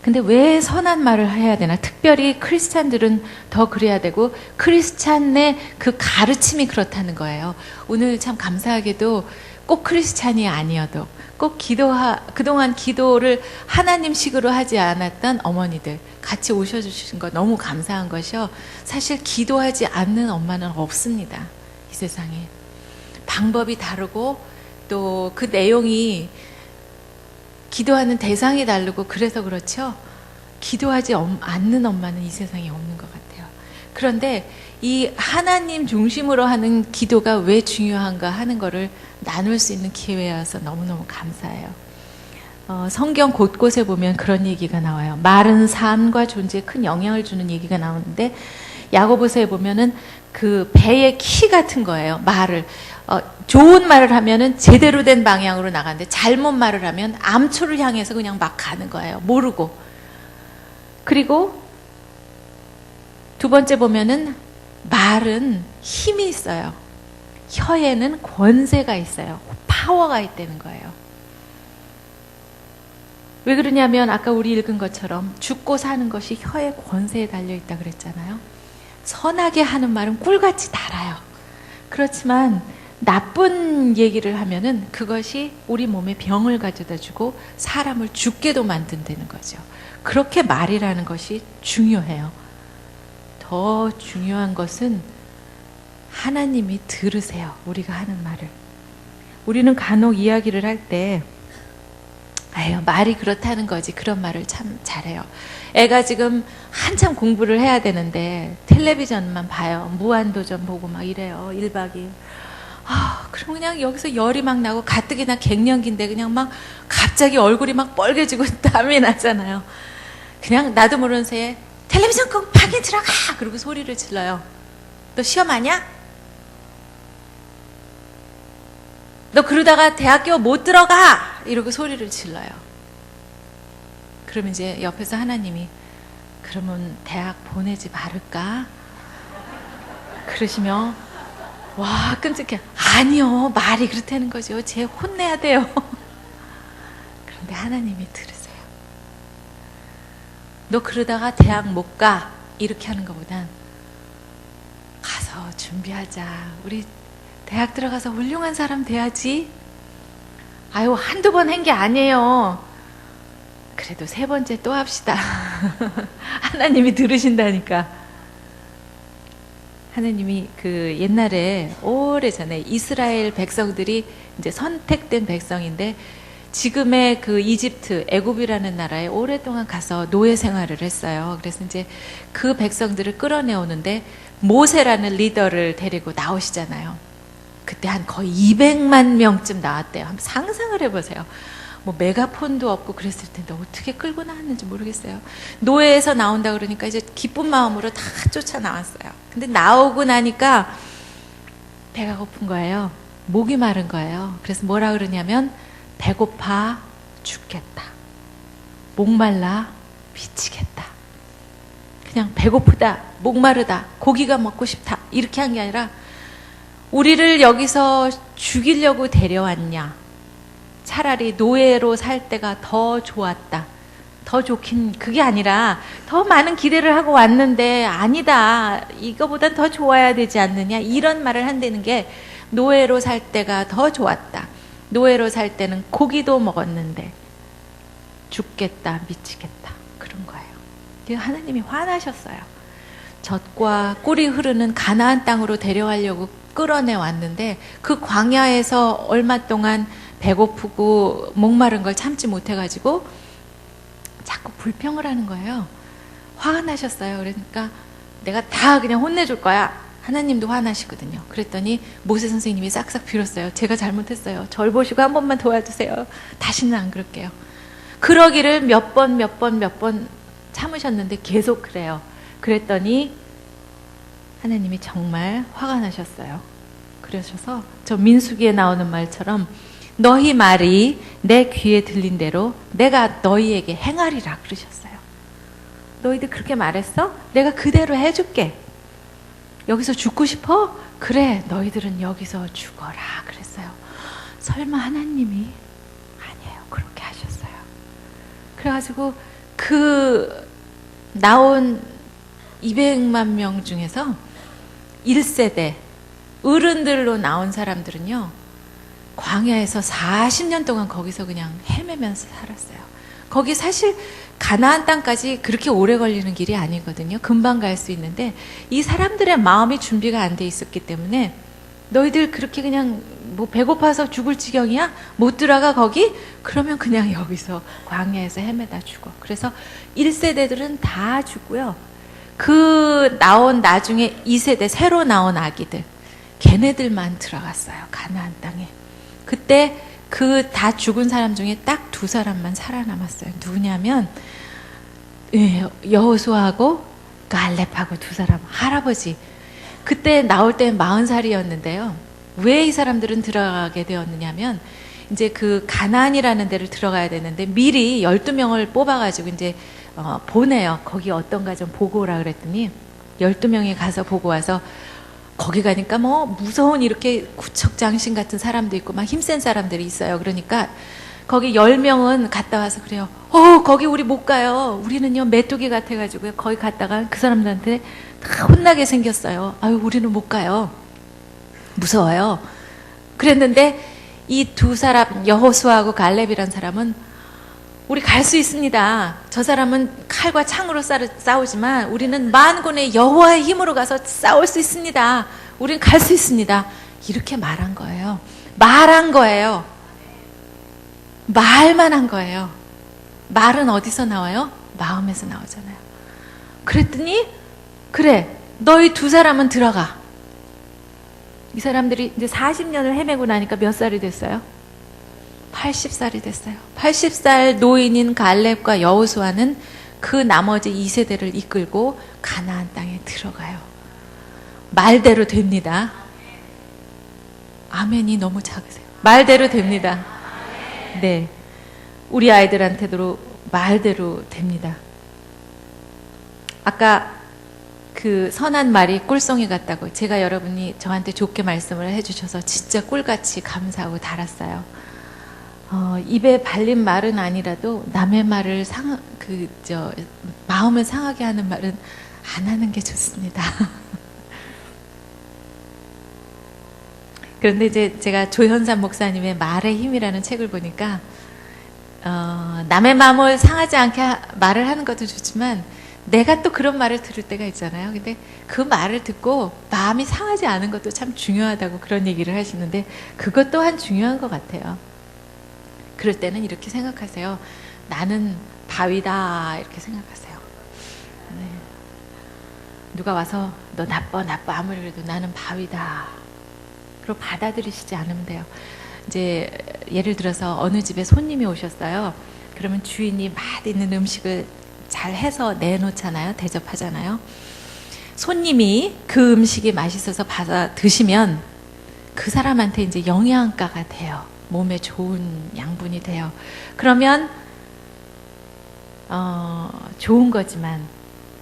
근데 왜 선한 말을 해야 되나? 특별히 크리스찬들은 더 그래야 되고 크리스찬의 그 가르침이 그렇다는 거예요. 오늘 참 감사하게도 꼭 크리스찬이 아니어도 꼭 그동안 기도를 하나님식으로 하지 않았던 어머니들 같이 오셔주신 거 너무 감사한 것이요. 사실 기도하지 않는 엄마는 없습니다. 이 세상에. 방법이 다르고 또 그 내용이 기도하는 대상이 다르고 그래서 그렇죠. 기도하지 않는 엄마는 이 세상에 없는 것 같아요. 그런데 이 하나님 중심으로 하는 기도가 왜 중요한가 하는 거를 나눌 수 있는 기회여서 너무너무 감사해요. 성경 곳곳에 보면 그런 얘기가 나와요. 말은 삶과 존재에 큰 영향을 주는 얘기가 나오는데 야고보서에 보면은 그 배의 키 같은 거예요. 말을 좋은 말을 하면은 제대로 된 방향으로 나가는데 잘못 말을 하면 암초를 향해서 그냥 막 가는 거예요. 모르고. 그리고 두 번째 보면은 말은 힘이 있어요. 혀에는 권세가 있어요. 파워가 있다는 거예요. 왜 그러냐면 아까 우리 읽은 것처럼 죽고 사는 것이 혀의 권세에 달려있다 그랬잖아요. 선하게 하는 말은 꿀같이 달아요. 그렇지만 나쁜 얘기를 하면은 그것이 우리 몸에 병을 가져다 주고 사람을 죽게도 만든다는 거죠. 그렇게 말이라는 것이 중요해요. 더 중요한 것은 하나님이 들으세요. 우리가 하는 말을. 우리는 간혹 이야기를 할 때 아유 말이 그렇다는 거지 그런 말을 참 잘해요. 애가 지금 한참 공부를 해야 되는데 텔레비전만 봐요. 무한도전 보고 막 이래요. 1박 2일. 그럼 그냥 여기서 열이 막 나고 가뜩이나 갱년기인데 그냥 막 갑자기 얼굴이 막 빨개지고 땀이 나잖아요. 그냥 나도 모르는 새에 텔레비전 끄고 방에 들어가! 그리고 소리를 질러요. 너 시험 아냐? 너 그러다가 대학교 못 들어가! 이러고 소리를 질러요. 그러면 이제 옆에서 하나님이 그러면 대학 보내지 말을까? 그러시면 와 끔찍해. 아니요 말이 그렇다는 거죠. 쟤 혼내야 돼요. 그런데 하나님이 들으세요. 너 그러다가 대학 못 가. 이렇게 하는 것보단 가서 준비하자. 우리 대학 들어가서 훌륭한 사람 돼야지. 아유 한두 번 한 게 아니에요. 그래도 세 번째 또 합시다. 하나님이 들으신다니까. 하나님이 그 옛날에 오래전에 이스라엘 백성들이 이제 선택된 백성인데 지금의 그 이집트, 애굽이라는 나라에 오랫동안 가서 노예 생활을 했어요. 그래서 이제 그 백성들을 끌어내오는데 모세라는 리더를 데리고 나오시잖아요. 그때 한 거의 200만 명쯤 나왔대요. 한번 상상을 해보세요. 뭐 메가폰도 없고 그랬을 텐데 어떻게 끌고 나왔는지 모르겠어요. 노예에서 나온다 그러니까 이제 기쁜 마음으로 다 쫓아 나왔어요. 근데 나오고 나니까 배가 고픈 거예요. 목이 마른 거예요. 그래서 뭐라 그러냐면 배고파 죽겠다. 목말라 미치겠다. 그냥 배고프다, 목마르다, 고기가 먹고 싶다 이렇게 한 게 아니라 우리를 여기서 죽이려고 데려왔냐. 차라리 노예로 살 때가 더 좋았다. 더 좋긴 그게 아니라 더 많은 기대를 하고 왔는데 아니다. 이거보단 더 좋아야 되지 않느냐. 이런 말을 한다는 게 노예로 살 때가 더 좋았다. 노예로 살 때는 고기도 먹었는데 죽겠다, 미치겠다. 그런 거예요. 하나님이 화나셨어요. 젖과 꿀이 흐르는 가나안 땅으로 데려가려고 끌어내 왔는데 그 광야에서 얼마 동안 배고프고 목마른 걸 참지 못해가지고 자꾸 불평을 하는 거예요. 화가 나셨어요. 그러니까 내가 다 그냥 혼내줄 거야. 하나님도 화나시거든요. 그랬더니 모세 선생님이 싹싹 빌었어요. 제가 잘못했어요. 절 보시고 한 번만 도와주세요. 다시는 안 그럴게요. 그러기를 몇 번 참으셨는데 계속 그래요. 그랬더니 하나님이 정말 화가 나셨어요. 그러셔서 저 민수기에 나오는 말처럼 너희 말이 내 귀에 들린 대로 내가 너희에게 행하리라 그러셨어요. 너희들 그렇게 말했어? 내가 그대로 해줄게. 여기서 죽고 싶어? 그래, 너희들은 여기서 죽어라 그랬어요. 설마 하나님이? 아니에요. 그렇게 하셨어요. 그래가지고 그 나온 200만 명 중에서 1세대 어른들로 나온 사람들은요, 광야에서 40년 동안 거기서 그냥 헤매면서 살았어요. 거기 사실 가나안 땅까지 그렇게 오래 걸리는 길이 아니거든요. 금방 갈 수 있는데 이 사람들의 마음이 준비가 안 돼 있었기 때문에 너희들 그렇게 그냥 뭐 배고파서 죽을 지경이야? 못 들어가 거기? 그러면 그냥 여기서 광야에서 헤매다 죽어. 그래서 1세대들은 다 죽고요. 그 나온 나중에 2세대 새로 나온 아기들 걔네들만 들어갔어요. 가나안 땅에. 그때 그 다 죽은 사람 중에 딱 2사람만 살아남았어요. 누구냐면 여호수아하고 갈렙하고 2사람 할아버지. 그때 나올 때 40살이었는데요. 왜 이 사람들은 들어가게 되었느냐면 이제 그 가나안이라는 데를 들어가야 되는데 미리 12명을 뽑아가지고 이제 보내요. 거기 어떤가 좀 보고 오라 그랬더니 12명이 가서 보고 와서 거기 가니까 뭐 무서운 이렇게 구척장신 같은 사람도 있고 막 힘센 사람들이 있어요. 그러니까 거기 10명은 갔다 와서 그래요. 거기 우리 못 가요. 우리는요 메뚜기 같아가지고요. 거기 갔다가 그 사람들한테 다 혼나게 생겼어요. 아유 우리는 못 가요. 무서워요. 그랬는데 이 2사람 여호수아하고 갈렙이란 사람은 우리 갈 수 있습니다. 저 사람은 칼과 창으로 싸우지만 우리는 만군의 여호와의 힘으로 가서 싸울 수 있습니다. 우리는 갈 수 있습니다. 이렇게 말한 거예요. 말한 거예요. 말만 한 거예요. 말은 어디서 나와요? 마음에서 나오잖아요. 그랬더니 그래, 너희 두 사람은 들어가. 이 사람들이 이제 40년을 헤매고 나니까 몇 살이 됐어요? 80살이 됐어요. 80살 노인인 갈렙과 여호수아는 그 나머지 2세대를 이끌고 가나안 땅에 들어가요. 말대로 됩니다. 아멘이 너무 작으세요. 말대로 됩니다. 네, 우리 아이들한테도 말대로 됩니다. 아까 그 선한 말이 꿀송이 같다고 제가 여러분이 저한테 좋게 말씀을 해주셔서 진짜 꿀같이 감사하고 달았어요. 입에 발린 말은 아니라도 남의 말을 마음을 상하게 하는 말은 안 하는 게 좋습니다. 그런데 이제 제가 조현삼 목사님의 말의 힘이라는 책을 보니까 남의 마음을 상하지 않게 말을 하는 것도 좋지만 내가 또 그런 말을 들을 때가 있잖아요. 근데 그 말을 듣고 마음이 상하지 않은 것도 참 중요하다고 그런 얘기를 하시는데 그것 또한 중요한 것 같아요. 그럴 때는 이렇게 생각하세요. 나는 바위다 이렇게 생각하세요. 네. 누가 와서 너 나빠 아무리 그래도 나는 바위다. 그리고 받아들이시지 않으면 돼요. 이제 예를 들어서 어느 집에 손님이 오셨어요. 그러면 주인이 맛있는 음식을 잘 해서 내놓잖아요. 대접하잖아요. 손님이 그 음식이 맛있어서 받아 드시면 그 사람한테 이제 영양가가 돼요. 몸에 좋은 양분이 돼요. 그러면 좋은 거지만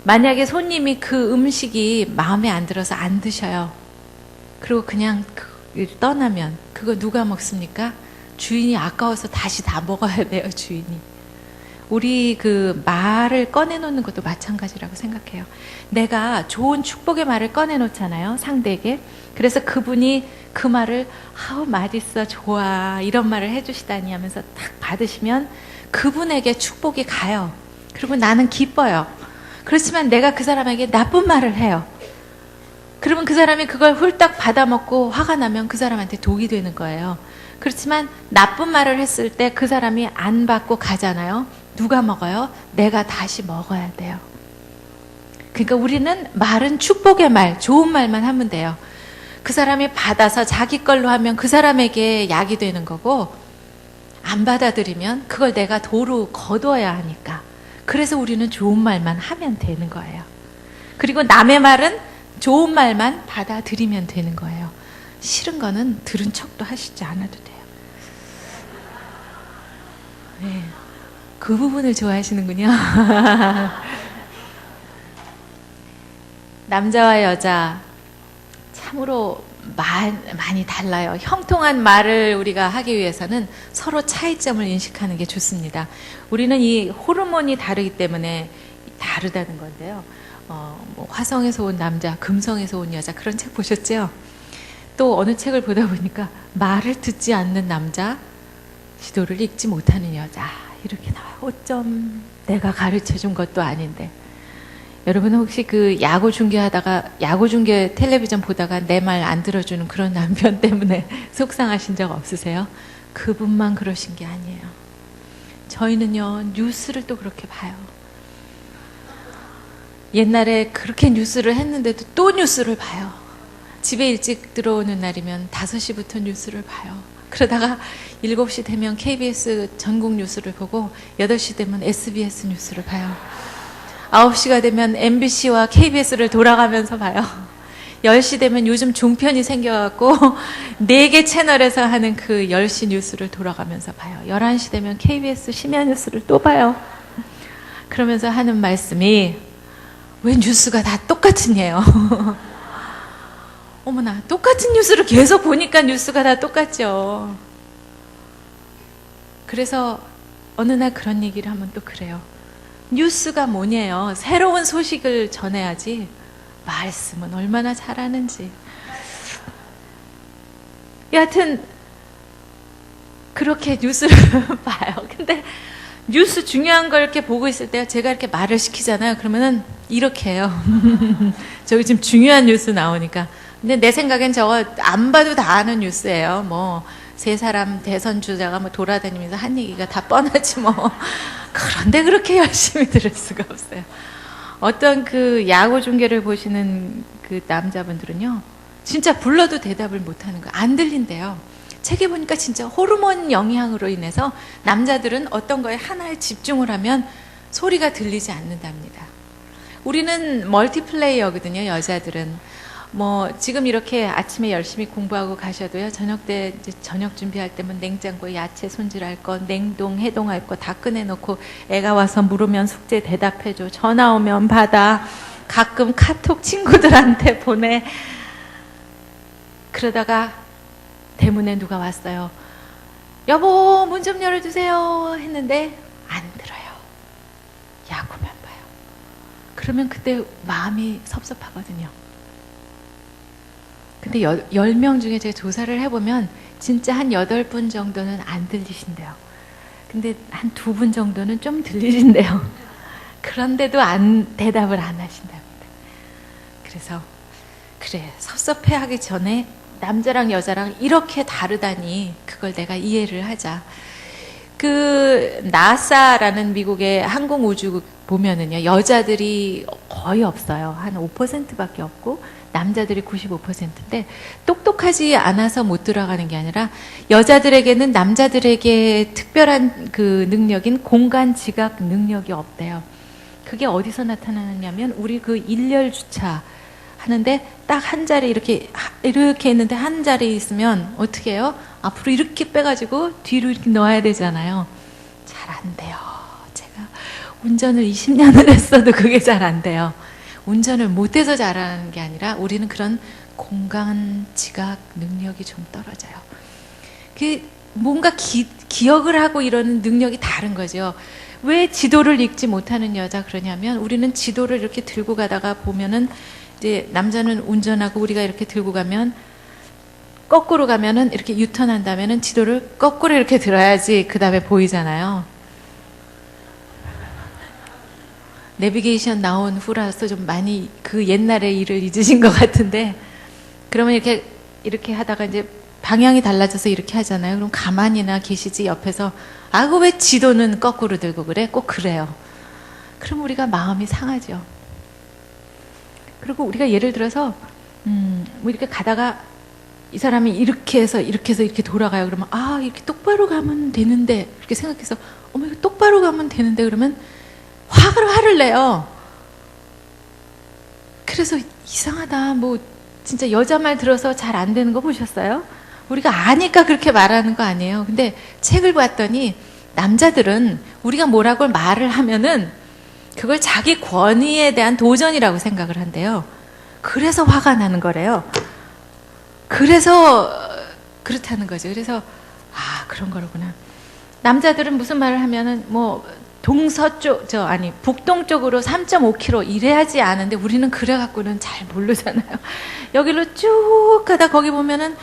만약에 손님이 그 음식이 마음에 안 들어서 안 드셔요. 그리고 그냥 떠나면 그거 누가 먹습니까? 주인이 아까워서 다시 다 먹어야 돼요. 주인이. 우리 그 말을 꺼내놓는 것도 마찬가지라고 생각해요. 내가 좋은 축복의 말을 꺼내놓잖아요. 상대에게. 그래서 그분이 그 말을 아우 맛있어 좋아 이런 말을 해주시다니 하면서 딱 받으시면 그분에게 축복이 가요. 그리고 나는 기뻐요. 그렇지만 내가 그 사람에게 나쁜 말을 해요. 그러면 그 사람이 그걸 훌떡 받아먹고 화가 나면 그 사람한테 독이 되는 거예요. 그렇지만 나쁜 말을 했을 때 그 사람이 안 받고 가잖아요. 누가 먹어요? 내가 다시 먹어야 돼요. 그러니까 우리는 말은 축복의 말, 좋은 말만 하면 돼요. 그 사람이 받아서 자기 걸로 하면 그 사람에게 약이 되는 거고 안 받아들이면 그걸 내가 도로 거둬야 하니까. 그래서 우리는 좋은 말만 하면 되는 거예요. 그리고 남의 말은 좋은 말만 받아들이면 되는 거예요. 싫은 거는 들은 척도 하시지 않아도 돼요. 네. 그 부분을 좋아하시는군요. 남자와 여자 참으로 많이 달라요. 형통한 말을 우리가 하기 위해서는 서로 차이점을 인식하는 게 좋습니다. 우리는 이 호르몬이 다르기 때문에 다르다는 건데요. 뭐 화성에서 온 남자, 금성에서 온 여자 그런 책 보셨죠? 또 어느 책을 보다 보니까 말을 듣지 않는 남자, 지도를 읽지 못하는 여자 이렇게 나와요. 어쩜 내가 가르쳐준 것도 아닌데. 여러분 혹시 그 야구 중계 텔레비전 보다가 내 말 안 들어주는 그런 남편 때문에 속상하신 적 없으세요? 그분만 그러신 게 아니에요. 저희는요 뉴스를 또 그렇게 봐요. 옛날에 그렇게 뉴스를 했는데도 또 뉴스를 봐요. 집에 일찍 들어오는 날이면 5시부터 뉴스를 봐요. 그러다가 7시 되면 KBS 전국 뉴스를 보고 8시 되면 SBS 뉴스를 봐요. 9시가 되면 MBC와 KBS를 돌아가면서 봐요. 10시 되면 요즘 종편이 생겨갖고 4개 채널에서 하는 그 10시 뉴스를 돌아가면서 봐요. 11시 되면 KBS 심야 뉴스를 또 봐요. 그러면서 하는 말씀이 왜 뉴스가 다 똑같으냐요. 어머나 똑같은 뉴스를 계속 보니까 뉴스가 다 똑같죠. 그래서 어느 날 그런 얘기를 하면 또 그래요. 뉴스가 뭐냐요. 새로운 소식을 전해야지 말씀은 얼마나 잘하는지. 여하튼 그렇게 뉴스를 봐요. 근데 뉴스 중요한 걸 이렇게 보고 있을 때 제가 이렇게 말을 시키잖아요. 그러면은 이렇게 해요. 저기 지금 중요한 뉴스 나오니까. 근데 내 생각엔 저거 안 봐도 다 아는 뉴스예요. 뭐 세 사람 대선 주자가 뭐 돌아다니면서 한 얘기가 다 뻔하지 뭐. 그런데 그렇게 열심히 들을 수가 없어요. 어떤 그 야구 중계를 보시는 그 남자분들은요, 진짜 불러도 대답을 못하는 거예요. 안 들린대요. 책에 보니까 진짜 호르몬 영향으로 인해서 남자들은 어떤 거에 하나에 집중을 하면 소리가 들리지 않는답니다. 우리는 멀티플레이어거든요, 여자들은. 뭐 지금 이렇게 아침에 열심히 공부하고 가셔도요, 저녁 때 이제 저녁 준비할 때면 냉장고에 야채 손질할 거, 냉동 해동할 거 다 꺼내놓고 애가 와서 물으면 숙제 대답해줘, 전화 오면 받아, 가끔 카톡 친구들한테 보내. 그러다가 대문에 누가 왔어요. 여보, 문 좀 열어주세요 했는데 안 들어요. 야구만 봐요. 그러면 그때 마음이 섭섭하거든요. 근데 10명 중에 제가 조사를 해보면 진짜 한 8분 정도는 안 들리신대요. 근데 한 2분 정도는 좀 들리신대요. 그런데도 대답을 안 하신답니다. 그래서 그래, 섭섭해하기 전에 남자랑 여자랑 이렇게 다르다니 그걸 내가 이해를 하자. 그 나사라는 미국의 항공우주국 보면은요, 여자들이 거의 없어요. 한 5%밖에 없고 남자들이 95%인데, 똑똑하지 않아서 못 들어가는 게 아니라 여자들에게는 남자들에게 특별한 그 능력인 공간 지각 능력이 없대요. 그게 어디서 나타나느냐면, 우리 그 일렬 주차 하는데 딱 한 자리 이렇게 했는데 한 자리 있으면 어떻게 해요? 앞으로 이렇게 빼가지고 뒤로 이렇게 넣어야 되잖아요. 잘 안 돼요. 제가 운전을 20년을 했어도 그게 잘 안 돼요. 운전을 못해서 잘하는 게 아니라 우리는 그런 공간 지각 능력이 좀 떨어져요. 그 뭔가 기억을 하고 이러는 능력이 다른 거죠. 왜 지도를 읽지 못하는 여자 그러냐면, 우리는 지도를 이렇게 들고 가다가 보면은 이제 남자는 운전하고 우리가 이렇게 들고 가면 거꾸로 가면은 이렇게 유턴한다면은 지도를 거꾸로 이렇게 들어야지 그 다음에 보이잖아요. 내비게이션 나온 후라서 좀 많이 그 옛날의 일을 잊으신 것 같은데, 그러면 이렇게 하다가 이제 방향이 달라져서 이렇게 하잖아요. 그럼 가만히나 계시지 옆에서, 아고 왜 지도는 거꾸로 들고 그래? 꼭 그래요. 그럼 우리가 마음이 상하죠. 그리고 우리가 예를 들어서 뭐 이렇게 가다가 이 사람이 이렇게 해서 이렇게 돌아가요. 그러면 아, 이렇게 똑바로 가면 되는데, 이렇게 생각해서 어머, 이거 똑바로 가면 되는데, 그러면 화를 내요. 그래서 이상하다, 뭐 진짜 여자 말 들어서 잘 안 되는 거 보셨어요? 우리가 아니까 그렇게 말하는 거 아니에요. 근데 책을 봤더니 남자들은 우리가 뭐라고 말을 하면은 그걸 자기 권위에 대한 도전이라고 생각을 한대요. 그래서 화가 나는 거래요. 그래서 그렇다는 거죠. 그래서 아, 그런 거로구나. 남자들은 무슨 말을 하면은 뭐 동서쪽, 북동쪽으로 3.5km 이래야지 아는데, 우리는 그래갖고는 잘 모르잖아요. 여기로 쭉 가다 거기 보면은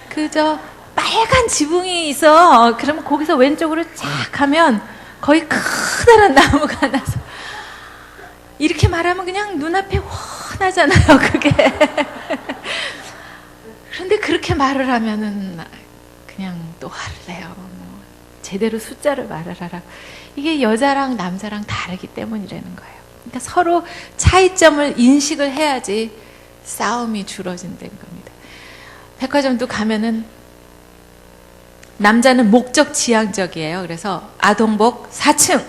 그저 빨간 지붕이 있어. 그러면 거기서 왼쪽으로 쫙 가면 거의 커다란 나무가 나서, 이렇게 말하면 그냥 눈앞에 훤하잖아요, 그게. 그런데 그렇게 말을 하면은 그냥 또 화를 내요. 뭐 제대로 숫자를 말을 하라. 이게 여자랑 남자랑 다르기 때문이라는 거예요. 그러니까 서로 차이점을 인식을 해야지 싸움이 줄어진다는 겁니다. 백화점도 가면은 남자는 목적 지향적이에요. 그래서 아동복 4층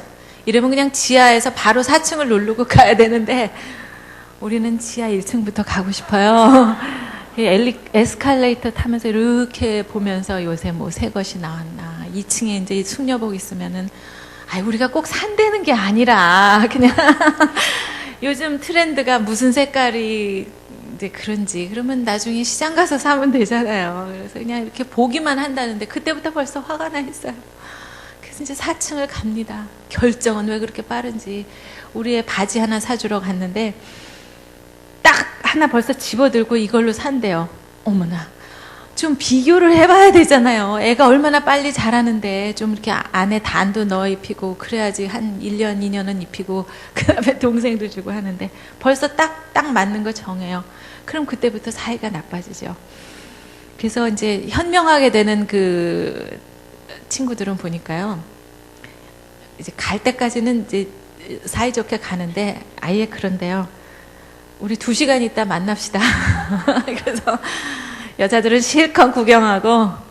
이러면 그냥 지하에서 바로 4층을 누르고 가야 되는데, 우리는 지하 1층부터 가고 싶어요. 에스컬레이터 타면서 이렇게 보면서 요새 뭐 새 것이 나왔나, 2층에 이제 숙녀복 있으면은 우리가 꼭 산다는 게 아니라 그냥 요즘 트렌드가 무슨 색깔이 이제 그런지, 그러면 나중에 시장 가서 사면 되잖아요. 그래서 그냥 이렇게 보기만 한다는데 그때부터 벌써 화가 나 있어요. 그래서 이제 4층을 갑니다. 결정은 왜 그렇게 빠른지. 우리의 바지 하나 사주러 갔는데 딱 하나 벌써 집어들고 이걸로 산대요. 어머나, 좀 비교를 해봐야 되잖아요. 애가 얼마나 빨리 자라는데 좀 이렇게 안에 단도 넣어 입히고 그래야지 한 1년, 2년은 입히고 그 다음에 동생도 주고 하는데, 벌써 딱 맞는 거 정해요. 그럼 그때부터 사이가 나빠지죠. 그래서 이제 현명하게 되는 그 친구들은 보니까요. 이제 갈 때까지는 이제 사이좋게 가는데 아예 그런데요. 우리 2시간 있다 만납시다. 그래서 여자들은 실컷 구경하고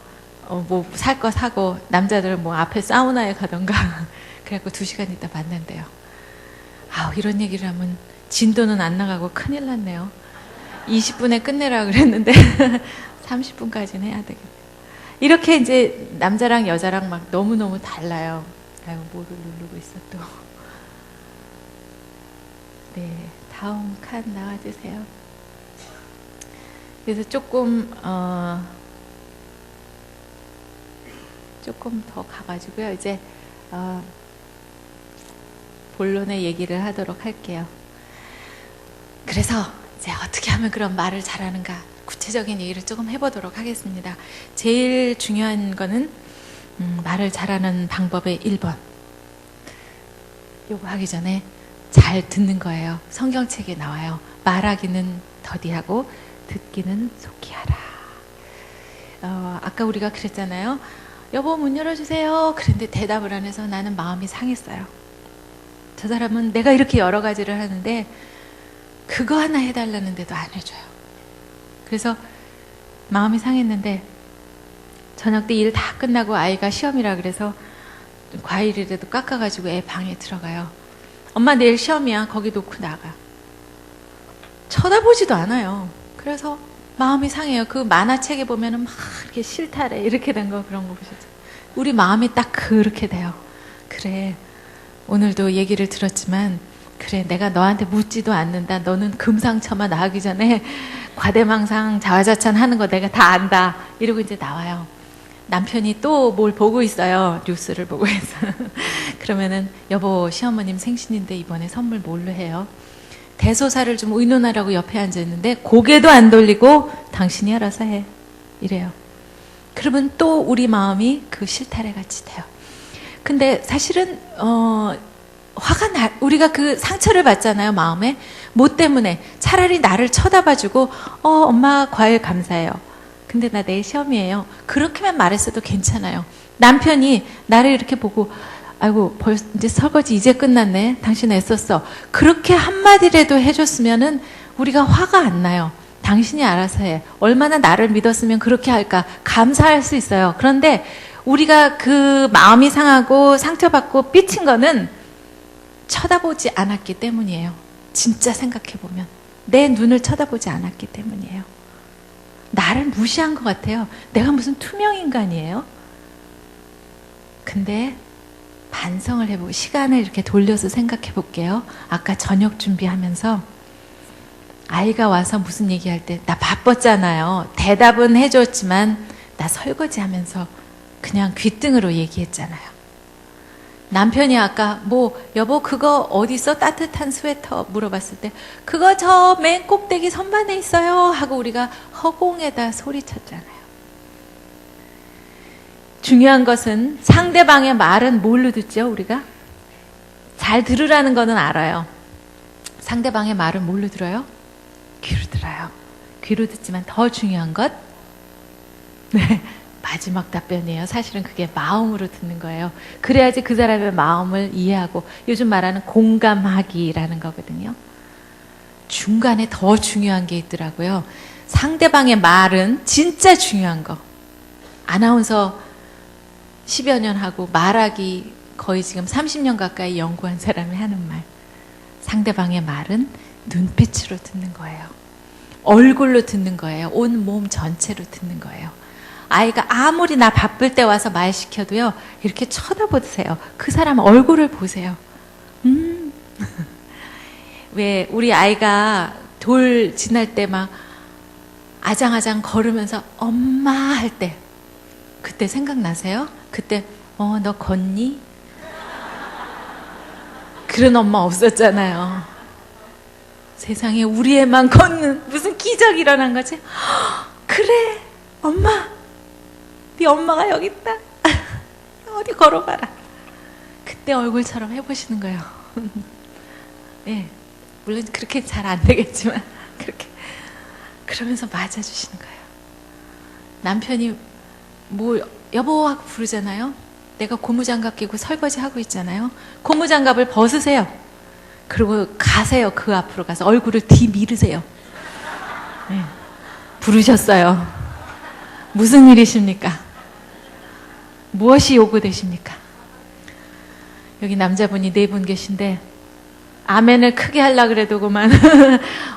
뭐 살 거 사고 남자들은 뭐 앞에 사우나에 가던가 그래갖고 2시간 있다 만난대요. 이런 얘기를 하면 진도는 안 나가고 큰일 났네요. 20분에 끝내라 그랬는데 30분까지는 해야 되겠네. 이렇게 이제 남자랑 여자랑 막 너무너무 달라요. 뭐를 누르고 있어 또. 네, 다음 칸 나와주세요. 그래서 조금 더 가가지고요. 이제 본론의 얘기를 하도록 할게요. 그래서 이제 어떻게 하면 그런 말을 잘하는가 구체적인 얘기를 조금 해보도록 하겠습니다. 제일 중요한 거는 말을 잘하는 방법의 1번. 요거 하기 전에 잘 듣는 거예요. 성경책에 나와요. 말하기는 더디하고 듣기는 속히 하라. 아까 우리가 그랬잖아요. 여보 문 열어주세요. 그런데 대답을 안 해서 나는 마음이 상했어요. 저 사람은 내가 이렇게 여러 가지를 하는데 그거 하나 해달라는데도 안 해줘요. 그래서 마음이 상했는데 저녁 때 일 다 끝나고 아이가 시험이라 그래서 과일이라도 깎아가지고 애 방에 들어가요. 엄마 내일 시험이야. 거기 놓고 나가. 쳐다보지도 않아요. 그래서 마음이 상해요. 그 만화책에 보면은 막 이렇게 실타래 이렇게 된 거 그런 거 보셨죠? 우리 마음이 딱 그렇게 돼요. 그래. 오늘도 얘기를 들었지만 그래 내가 너한테 묻지도 않는다. 너는 금상첨화 나가기 전에 과대망상 자화자찬 하는 거 내가 다 안다. 이러고 이제 나와요. 남편이 또 뭘 보고 있어요. 뉴스를 보고 있어요. 그러면은 여보 시어머님 생신인데 이번에 선물 뭘로 해요? 대소사를 좀 의논하라고 옆에 앉아있는데 고개도 안 돌리고 당신이 알아서 해. 이래요. 그러면 또 우리 마음이 그 실타래 같이 돼요. 근데 사실은 우리가 그 상처를 받잖아요. 마음에. 뭐 때문에? 차라리 나를 쳐다봐주고 엄마 과일 감사해요. 근데 나 내일 시험이에요. 그렇게만 말했어도 괜찮아요. 남편이 나를 이렇게 보고 아이고 벌써 이제 설거지 이제 끝났네. 당신 애썼어. 그렇게 한마디라도 해줬으면은 우리가 화가 안 나요. 당신이 알아서 해. 얼마나 나를 믿었으면 그렇게 할까. 감사할 수 있어요. 그런데 우리가 그 마음이 상하고 상처받고 삐친 거는 쳐다보지 않았기 때문이에요. 진짜 생각해보면 내 눈을 쳐다보지 않았기 때문이에요. 나를 무시한 것 같아요. 내가 무슨 투명인간이에요? 근데 반성을 해보고 시간을 이렇게 돌려서 생각해 볼게요. 아까 저녁 준비하면서 아이가 와서 무슨 얘기할 때 나 바빴잖아요. 대답은 해줬지만 나 설거지하면서 그냥 귓등으로 얘기했잖아요. 남편이 아까 뭐 여보 그거 어디 있어? 따뜻한 스웨터 물어봤을 때 그거 저 맨 꼭대기 선반에 있어요 하고 우리가 허공에다 소리쳤잖아요. 중요한 것은 상대방의 말은 뭘로 듣죠? 우리가 잘 들으라는 거는 알아요. 상대방의 말은 뭘로 들어요? 귀로 들어요. 귀로 듣지만 더 중요한 것 네, 마지막 답변이에요. 사실은 그게 마음으로 듣는 거예요. 그래야지 그 사람의 마음을 이해하고 요즘 말하는 공감하기라는 거거든요. 중간에 더 중요한 게 있더라고요. 상대방의 말은 진짜 중요한 거. 아나운서 10여 년 하고 말하기 거의 지금 30년 가까이 연구한 사람이 하는 말. 상대방의 말은 눈빛으로 듣는 거예요. 얼굴로 듣는 거예요. 온 몸 전체로 듣는 거예요. 아이가 아무리 나 바쁠 때 와서 말 시켜도요. 이렇게 쳐다보세요. 그 사람 얼굴을 보세요. 왜 우리 아이가 돌 지날 때 막 아장아장 걸으면서 엄마 할 때 그때 생각나세요? 그때 너 걷니? 그런 엄마 없었잖아요. 세상에 우리 애만 걷는 무슨 기적이 일어난 거지? 그래 엄마 네 엄마가 여기 있다. 어디 걸어가라. 그때 얼굴처럼 해보시는 거예요. 네, 물론 그렇게 잘 안 되겠지만 그렇게 그러면서 맞아주시는 거예요. 남편이 뭐 여보 하고 부르잖아요. 내가 고무장갑 끼고 설거지 하고 있잖아요. 고무장갑을 벗으세요. 그리고 가세요. 그 앞으로 가서 얼굴을 뒤미르세요. 네. 부르셨어요. 무슨 일이십니까? 무엇이 요구되십니까? 여기 남자분이 4분 계신데 아멘을 크게 하려고 그래도 그만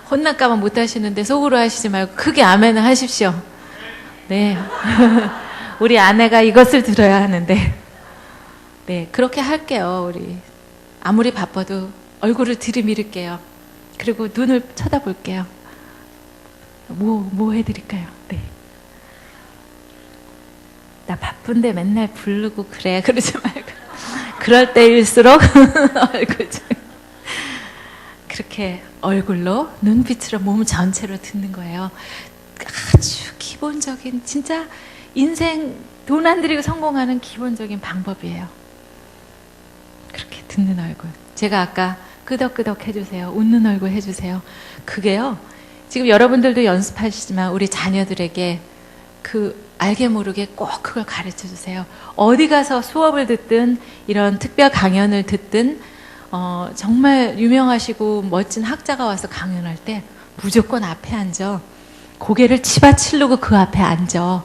혼날까 봐 못 하시는데 속으로 하시지 말고 크게 아멘을 하십시오. 네. 우리 아내가 이것을 들어야 하는데 네, 그렇게 할게요. 우리 아무리 바빠도 얼굴을 들이밀을게요. 그리고 눈을 쳐다볼게요. 뭐 해드릴까요? 네. 나 바쁜데 맨날 부르고 그래. 그러지 말고 그럴 때일수록 얼굴 좀 그렇게 얼굴로 눈빛으로 몸 전체로 듣는 거예요. 아주 기본적인 진짜 인생 돈 안 들이고 성공하는 기본적인 방법이에요. 그렇게 듣는 얼굴. 제가 아까 끄덕끄덕 해주세요. 웃는 얼굴 해주세요. 그게요. 지금 여러분들도 연습하시지만 우리 자녀들에게 알게 모르게 꼭 그걸 가르쳐 주세요. 어디 가서 수업을 듣든 이런 특별 강연을 듣든 정말 유명하시고 멋진 학자가 와서 강연할 때 무조건 앞에 앉아. 고개를 치받치르고 그 앞에 앉아.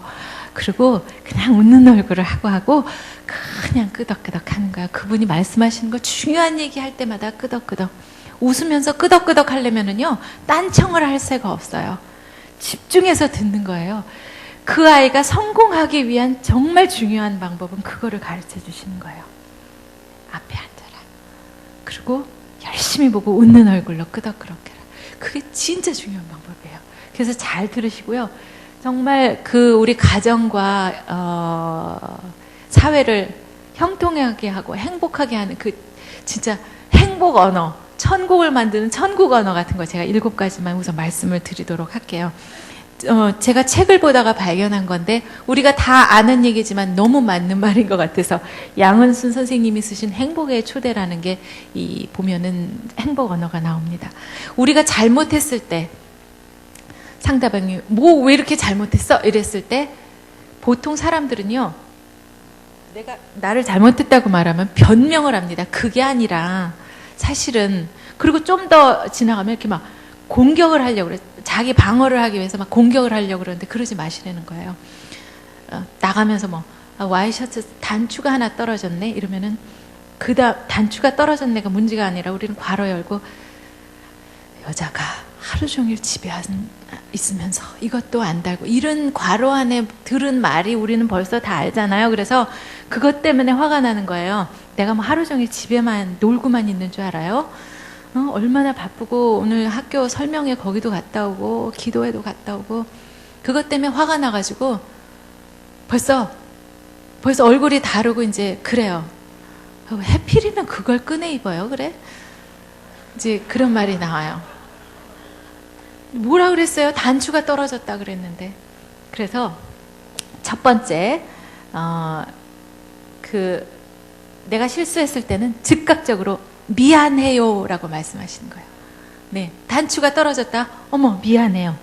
그리고 그냥 웃는 얼굴을 하고 그냥 끄덕끄덕 하는 거야. 그분이 말씀하시는 거 중요한 얘기 할 때마다 끄덕끄덕. 웃으면서 끄덕끄덕 하려면은요, 딴청을 할 새가 없어요. 집중해서 듣는 거예요. 그 아이가 성공하기 위한 정말 중요한 방법은 그거를 가르쳐 주시는 거예요. 앞에 앉아라. 그리고 열심히 보고 웃는 얼굴로 끄덕끄덕해라. 그게 진짜 중요한 방법이에요. 그래서 잘 들으시고요. 정말 우리 가정과 사회를 형통하게 하고 행복하게 하는 진짜 행복 언어, 천국을 만드는 천국 언어 같은 거 제가 7가지만 우선 말씀을 드리도록 할게요. 제가 책을 보다가 발견한 건데 우리가 다 아는 얘기지만 너무 맞는 말인 것 같아서 양은순 선생님이 쓰신 행복의 초대라는 게 보면은 행복 언어가 나옵니다. 우리가 잘못했을 때 상대방이 왜 이렇게 잘못했어? 이랬을 때 보통 사람들은요, 내가 나를 잘못했다고 말하면 변명을 합니다. 그게 아니라 사실은, 그리고 좀 더 지나가면 이렇게 막 공격을 하려고 그래. 자기 방어를 하기 위해서 막 공격을 하려고 그러는데 그러지 마시라는 거예요. 나가면서 와이셔츠 단추가 하나 떨어졌네? 이러면은 단추가 떨어졌네가 문제가 아니라 우리는 괄호 열고 여자가 하루 종일 집에 있으면서 이것도 안 달고 이런 괄호 안에 들은 말이 우리는 벌써 다 알잖아요. 그래서 그것 때문에 화가 나는 거예요. 내가 하루 종일 집에만 놀고만 있는 줄 알아요? 얼마나 바쁘고 오늘 학교 설명회 거기도 갔다 오고 기도회도 갔다 오고 그것 때문에 화가 나가지고 벌써 얼굴이 다르고 이제 그래요. 해필이면 그걸 꺼내 입어요. 그래? 이제 그런 말이 나와요. 뭐라 그랬어요? 단추가 떨어졌다 그랬는데. 그래서 첫 번째 내가 실수했을 때는 즉각적으로 미안해요 라고 말씀하시는 거예요. 네, 단추가 떨어졌다. 어머 미안해요.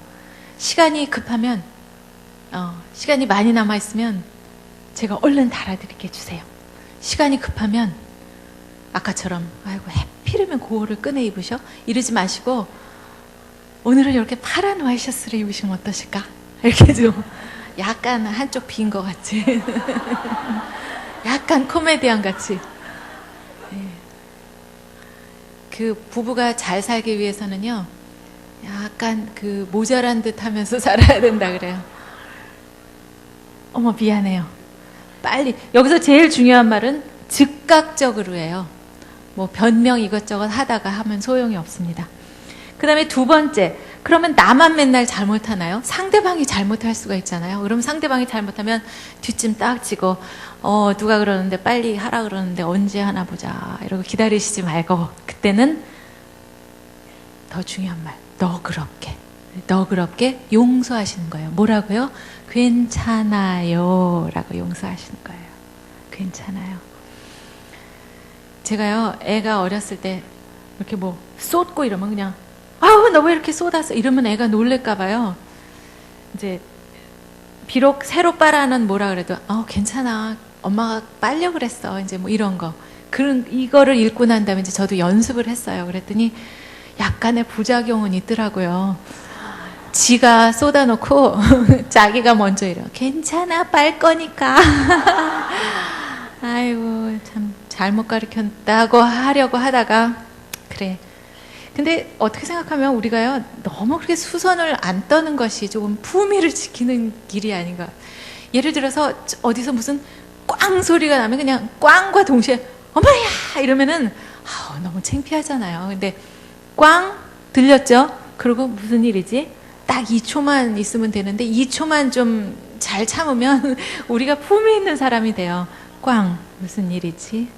시간이 급하면 시간이 많이 남아있으면 제가 얼른 달아드릴게 주세요. 시간이 급하면 아까처럼 아이고 해필이면 고호를 꺼내 입으셔? 이러지 마시고 오늘은 이렇게 파란 와이셔츠를 입으시면 어떠실까? 이렇게 좀 약간 한쪽 빈 것 같이 약간 코미디언 같이. 네. 그 부부가 잘 살기 위해서는요 약간 모자란 듯 하면서 살아야 된다 그래요. 어머 미안해요. 빨리. 여기서 제일 중요한 말은 즉각적으로 해요. 변명 이것저것 하다가 하면 소용이 없습니다. 그 다음에 두 번째, 그러면 나만 맨날 잘못하나요? 상대방이 잘못할 수가 있잖아요. 그럼 상대방이 잘못하면 뒷짐 딱 지고 누가 그러는데 빨리 하라 그러는데 언제 하나 보자 이러고 기다리시지 말고 그때는 더 중요한 말, 너그럽게 용서하시는 거예요. 뭐라고요? 괜찮아요 라고 용서하시는 거예요. 괜찮아요. 제가요 애가 어렸을 때 이렇게 쏟고 이러면 그냥 아우 너 왜 이렇게 쏟았어 이러면 애가 놀랄까 봐요. 이제 비록 새로 빨아는 뭐라 그래도 괜찮아. 엄마가 빨려 그랬어. 이제 뭐 이런 거. 이거를 읽고 난 다음에 이제 저도 연습을 했어요. 그랬더니 약간의 부작용은 있더라고요. 지가 쏟아놓고 자기가 먼저 이래요. 괜찮아, 빨 거니까. 아이고, 참 잘못 가르쳤다고 하려고 하다가 그래. 근데 어떻게 생각하면 우리가요, 너무 그렇게 수선을 안 떠는 것이 조금 품위를 지키는 길이 아닌가. 예를 들어서 어디서 무슨 꽝 소리가 나면 그냥 꽝과 동시에 어머야 이러면은 너무 창피하잖아요. 근데 꽝 들렸죠? 그리고 무슨 일이지? 딱 2초만 있으면 되는데 2초만 좀 잘 참으면 우리가 품위 있는 사람이 돼요. 꽝 무슨 일이지?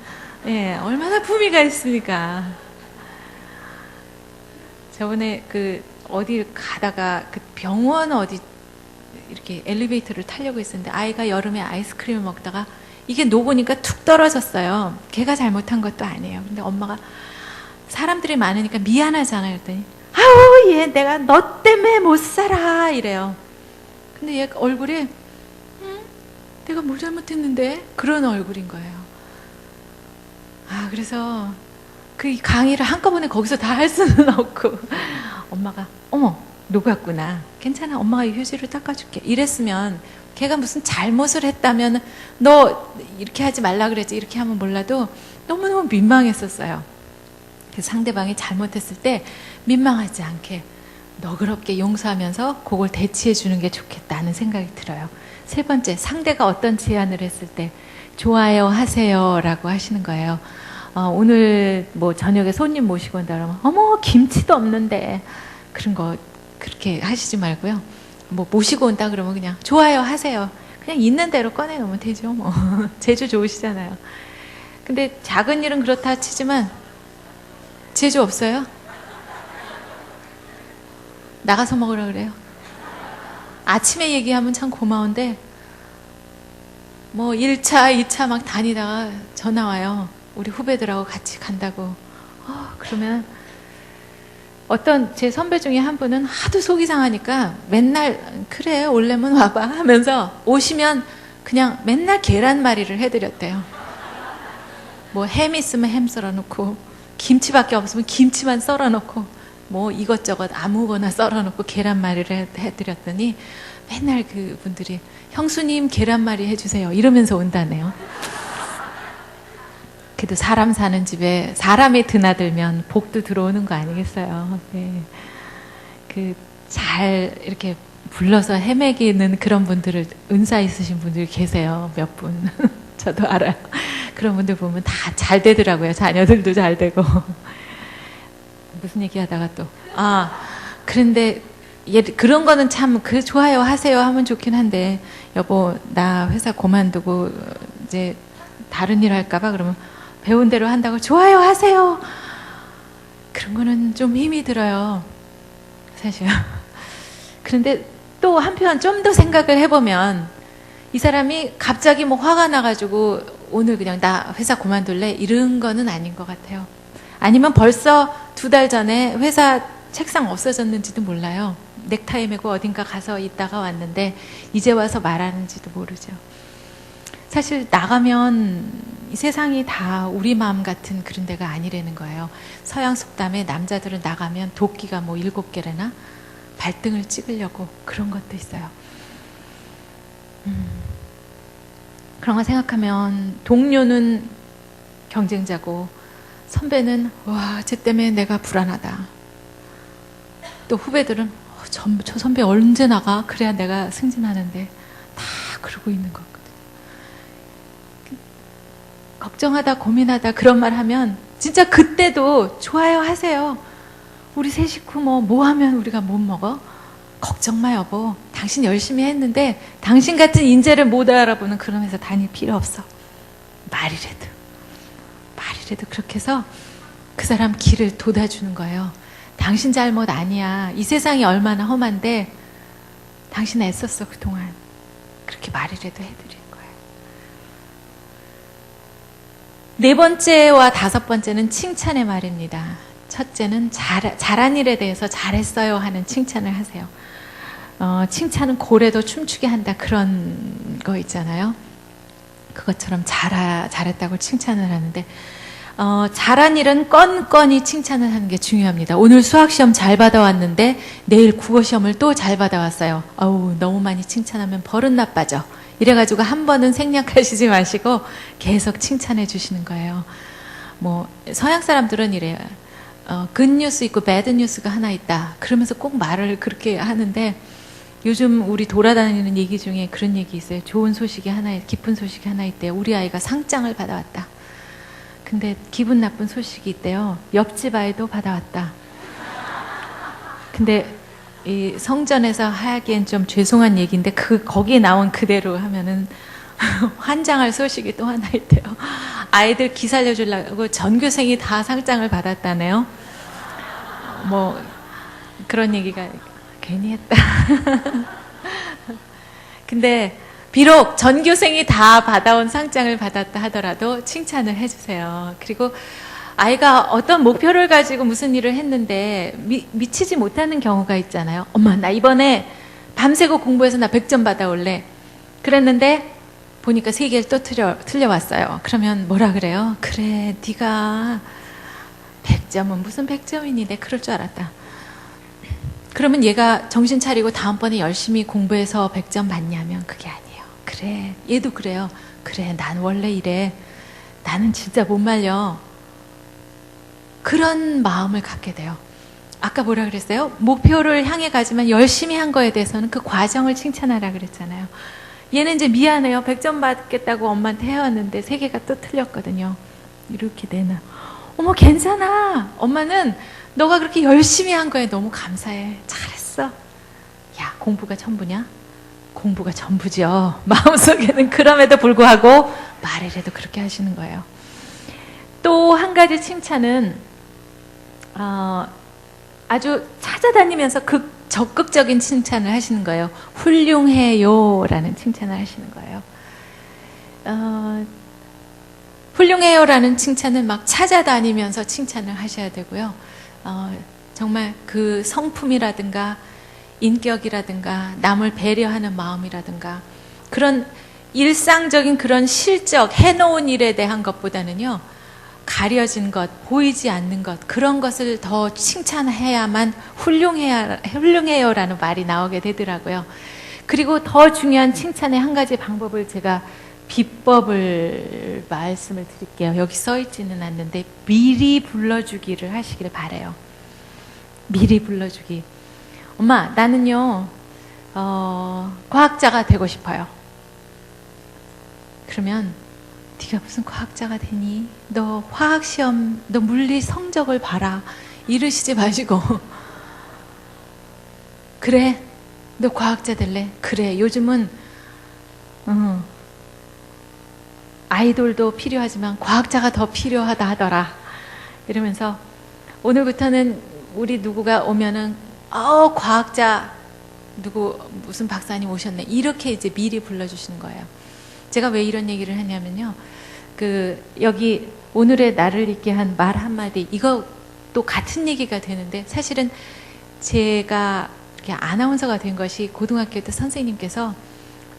예, 얼마나 품위가 있습니까? 저번에 어디 가다가 병원 어디 이렇게 엘리베이터를 타려고 했었는데 아이가 여름에 아이스크림을 먹다가 이게 녹으니까 툭 떨어졌어요. 걔가 잘못한 것도 아니에요. 근데 엄마가 사람들이 많으니까 미안하잖아요. 그랬더니 아우 얘 내가 너 때문에 못 살아 이래요. 근데 얘 얼굴이 내가 뭘 잘못했는데 그런 얼굴인 거예요. 그래서 그 강의를 한꺼번에 거기서 다 할 수는 없고 엄마가 어머 녹았구나. 괜찮아. 엄마가 이 휴지를 닦아줄게. 이랬으면 걔가 무슨 잘못을 했다면 너 이렇게 하지 말라 그랬지 이렇게 하면 몰라도 너무너무 민망했었어요. 그래서 상대방이 잘못했을 때 민망하지 않게 너그럽게 용서하면서 그걸 대치해 주는 게 좋겠다는 생각이 들어요. 세 번째, 상대가 어떤 제안을 했을 때 좋아요 하세요 라고 하시는 거예요. 오늘 뭐 저녁에 손님 모시고 온다 그러면 어머 김치도 없는데 그런 거 그렇게 하시지 말고요. 뭐 모시고 온다 그러면 그냥 좋아요 하세요. 그냥 있는 대로 꺼내놓으면 되죠. 뭐 재주 좋으시잖아요. 근데 작은 일은 그렇다 치지만 재주 없어요? 나가서 먹으라 그래요. 아침에 얘기하면 참 고마운데 뭐 1차, 2차 막 다니다가 전화 와요. 우리 후배들하고 같이 간다고. 그러면 어떤 제 선배 중에 한 분은 하도 속이 상하니까 맨날 그래 올래면 와봐 하면서 오시면 그냥 맨날 계란말이를 해드렸대요. 뭐 햄 있으면 햄 썰어놓고 김치밖에 없으면 김치만 썰어놓고 뭐 이것저것 아무거나 썰어놓고 계란말이를 해드렸더니 맨날 그분들이 형수님 계란말이 해주세요 이러면서 온다네요. 그래도 사람 사는 집에 사람이 드나들면 복도 들어오는 거 아니겠어요? 네. 잘 이렇게 불러서 헤매기는 그런 분들을 은사 있으신 분들이 계세요. 몇 분. 저도 알아요. 그런 분들 보면 다 잘 되더라고요. 자녀들도 잘 되고. 무슨 얘기 하다가 또. 그런데 그런 거는 참 좋아요 하세요 하면 좋긴 한데 여보 나 회사 그만두고 이제 다른 일 할까 봐 그러면 배운 대로 한다고 좋아요 하세요. 그런 거는 좀 힘이 들어요. 사실. 그런데 또 한편 좀 더 생각을 해보면 이 사람이 갑자기 뭐 화가 나가지고 오늘 그냥 나 회사 그만둘래 이런 거는 아닌 것 같아요. 아니면 벌써 2달 전에 회사 책상 없어졌는지도 몰라요. 넥타이 메고 어딘가 가서 있다가 왔는데 이제 와서 말하는지도 모르죠. 사실 나가면 이 세상이 다 우리 마음 같은 그런 데가 아니라는 거예요. 서양 속담에 남자들은 나가면 도끼가 뭐 7개래나 발등을 찍으려고 그런 것도 있어요. 그런 거 생각하면 동료는 경쟁자고 선배는 와, 쟤 때문에 내가 불안하다. 또 후배들은 저 선배 언제 나가? 그래야 내가 승진하는데 다 그러고 있는 거거든요. 걱정하다 고민하다 그런 말 하면 진짜 그때도 좋아요 하세요. 우리 세 식구 뭐 하면 우리가 못 먹어? 걱정 마 여보. 당신 열심히 했는데 당신 같은 인재를 못 알아보는 그런 회사 다닐 필요 없어. 말이라도 그렇게 해서 그 사람 길을 돋아주는 거예요. 당신 잘못 아니야. 이 세상이 얼마나 험한데 당신 애썼어 그동안. 그렇게 말이라도 해드리는 거예요. 4번째와 5번째는 칭찬의 말입니다. 첫째는 잘한 일에 대해서 잘했어요 하는 칭찬을 하세요. 칭찬은 고래도 춤추게 한다 그런 거 있잖아요. 그것처럼 잘했다고 칭찬을 하는데 잘한 일은 건건이 칭찬을 하는 게 중요합니다. 오늘 수학시험 잘 받아왔는데 내일 국어시험을 또 잘 받아왔어요. 어우, 너무 많이 칭찬하면 버릇 나빠져. 이래가지고 한 번은 생략하시지 마시고 계속 칭찬해 주시는 거예요. 뭐 서양 사람들은 이래요. 굿뉴스 있고 배드뉴스가 하나 있다. 그러면서 꼭 말을 그렇게 하는데 요즘 우리 돌아다니는 얘기 중에 그런 얘기 있어요. 좋은 소식이 하나, 기쁜 소식이 하나 있대요. 우리 아이가 상장을 받아왔다. 근데 기분 나쁜 소식이 있대요. 옆집 아이도 받아왔다. 근데 이 성전에서 하기엔 좀 죄송한 얘기인데 거기에 나온 그대로 하면은 환장할 소식이 또 하나 있대요. 아이들 기 살려주려고 전교생이 다 상장을 받았다네요. 뭐 그런 얘기가 괜히 했다. 근데 비록 전교생이 다 받아온 상장을 받았다 하더라도 칭찬을 해주세요. 그리고 아이가 어떤 목표를 가지고 무슨 일을 했는데 미치지 못하는 경우가 있잖아요. 엄마, 나 이번에 밤새고 공부해서 나 100점 받아올래. 그랬는데 보니까 3개를 또 틀려왔어요. 그러면 뭐라 그래요? 그래, 네가 100점은 무슨 100점이니? 내 그럴 줄 알았다. 그러면 얘가 정신 차리고 다음번에 열심히 공부해서 100점 받냐면 그게 아니에요. 그래, 얘도 그래요. 그래, 난 원래 이래. 나는 진짜 못 말려. 그런 마음을 갖게 돼요. 아까 뭐라 그랬어요? 목표를 향해 가지만 열심히 한 거에 대해서는 그 과정을 칭찬하라 그랬잖아요. 얘는 이제 미안해요. 100점 받겠다고 엄마한테 해왔는데 3개가 또 틀렸거든요. 이렇게 내나. 어머, 괜찮아. 엄마는 너가 그렇게 열심히 한 거에 너무 감사해. 잘했어. 야, 공부가 전부냐? 공부가 전부죠. 마음속에는 그럼에도 불구하고 말이라도 그렇게 하시는 거예요. 또 한 가지 칭찬은 아주 찾아다니면서 적극적인 칭찬을 하시는 거예요. 훌륭해요 라는 칭찬을 하시는 거예요. 훌륭해요 라는 칭찬은 막 찾아다니면서 칭찬을 하셔야 되고요. 정말 그 성품이라든가 인격이라든가 남을 배려하는 마음이라든가 그런 일상적인 그런 실적 해놓은 일에 대한 것보다는요, 가려진 것, 보이지 않는 것, 그런 것을 더 칭찬해야만 훌륭해요라는 말이 나오게 되더라고요. 그리고 더 중요한 칭찬의 한 가지 방법을 제가 비법을 말씀을 드릴게요. 여기 써 있지는 않는데 미리 불러주기를 하시기를 바라요. 미리 불러주기. 엄마, 나는요 과학자가 되고 싶어요. 그러면 네가 무슨 과학자가 되니? 너 화학시험, 너 물리 성적을 봐라. 이러시지 마시고 그래, 너 과학자 될래? 그래, 요즘은 아이돌도 필요하지만 과학자가 더 필요하다 하더라. 이러면서 오늘부터는 우리 누구가 오면은 과학자 누구 무슨 박사님 오셨네. 이렇게 이제 미리 불러주시는 거예요. 제가 왜 이런 얘기를 하냐면요. 여기 오늘의 나를 있게 한 말 한마디, 이것도 같은 얘기가 되는데, 사실은 제가 이렇게 아나운서가 된 것이 고등학교 때 선생님께서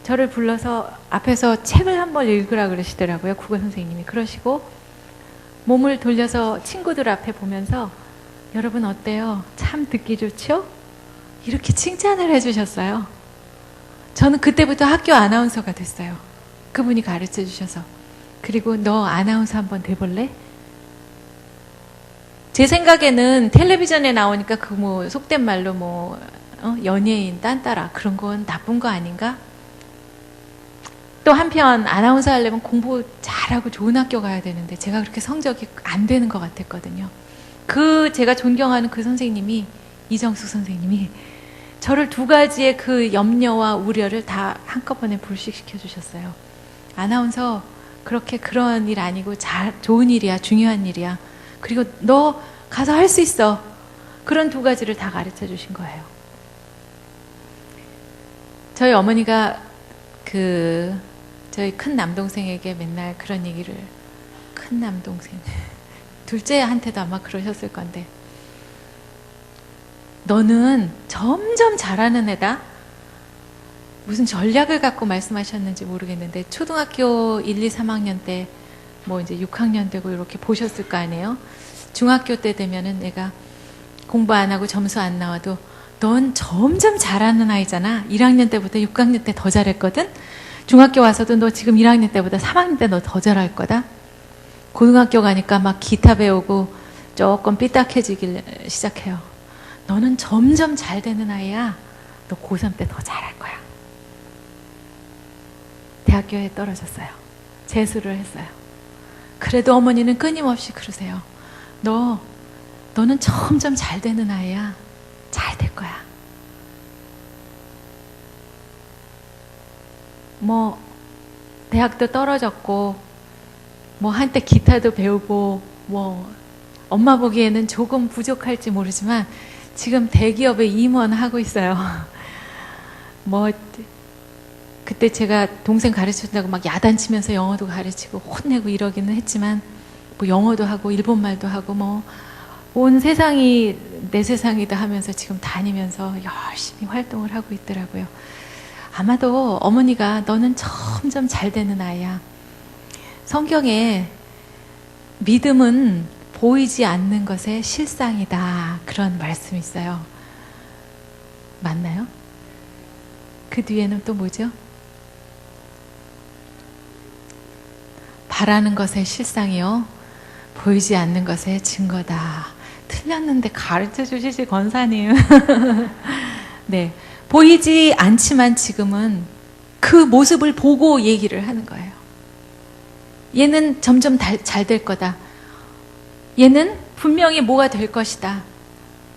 저를 불러서 앞에서 책을 한번 읽으라 그러시더라고요. 국어 선생님이. 그러시고 몸을 돌려서 친구들 앞에 보면서 여러분 어때요? 참 듣기 좋죠? 이렇게 칭찬을 해주셨어요. 저는 그때부터 학교 아나운서가 됐어요. 그분이 가르쳐 주셔서. 그리고 너 아나운서 한번 돼볼래? 제 생각에는 텔레비전에 나오니까 속된 말로 연예인, 딴따라 그런 건 나쁜 거 아닌가? 또 한편 아나운서 하려면 공부 잘하고 좋은 학교 가야 되는데 제가 그렇게 성적이 안 되는 것 같았거든요. 제가 존경하는 그 선생님이, 이정숙 선생님이 저를 2가지의 그 염려와 우려를 다 한꺼번에 불식시켜 주셨어요. 아나운서 그렇게 그런 일 아니고 좋은 일이야, 중요한 일이야. 그리고 너 가서 할 수 있어. 그런 2가지를 다 가르쳐 주신 거예요. 저희 어머니가 저희 큰 남동생에게 맨날 그런 얘기를, 큰 남동생, 둘째한테도 아마 그러셨을 건데, 너는 점점 잘하는 애다. 무슨 전략을 갖고 말씀하셨는지 모르겠는데 초등학교 1, 2, 3학년 때 뭐 이제 6학년 되고 이렇게 보셨을 거 아니에요. 중학교 때 되면은 내가 공부 안 하고 점수 안 나와도 넌 점점 잘하는 아이잖아. 1학년 때보다 6학년 때 더 잘했거든. 중학교 와서도 너 지금 1학년 때보다 3학년 때 너 더 잘할 거다. 고등학교 가니까 막 기타 배우고 조금 삐딱해지기 시작해요. 너는 점점 잘 되는 아이야. 너 고3 때 더 잘할 거야. 대학교에 떨어졌어요. 재수를 했어요. 그래도 어머니는 끊임없이 그러세요. 너는 점점 잘 되는 아이야. 잘 될 거야. 뭐 대학도 떨어졌고 뭐 한때 기타도 배우고 뭐 엄마 보기에는 조금 부족할지 모르지만 지금 대기업에 임원하고 있어요. 뭐 그때 제가 동생 가르쳐준다고 막 야단치면서 영어도 가르치고 혼내고 이러기는 했지만 뭐 영어도 하고 일본말도 하고 뭐 온 세상이 내 세상이다 하면서 지금 다니면서 열심히 활동을 하고 있더라고요. 아마도 어머니가 너는 점점 잘 되는 아이야. 성경에 믿음은 보이지 않는 것의 실상이다. 그런 말씀이 있어요. 맞나요? 그 뒤에는 또 뭐죠? 바라는 것의 실상이요. 보이지 않는 것의 증거다. 틀렸는데 가르쳐 주시지 권사님. 네, 보이지 않지만 지금은 그 모습을 보고 얘기를 하는 거예요. 얘는 점점 잘 될 거다. 얘는 분명히 뭐가 될 것이다.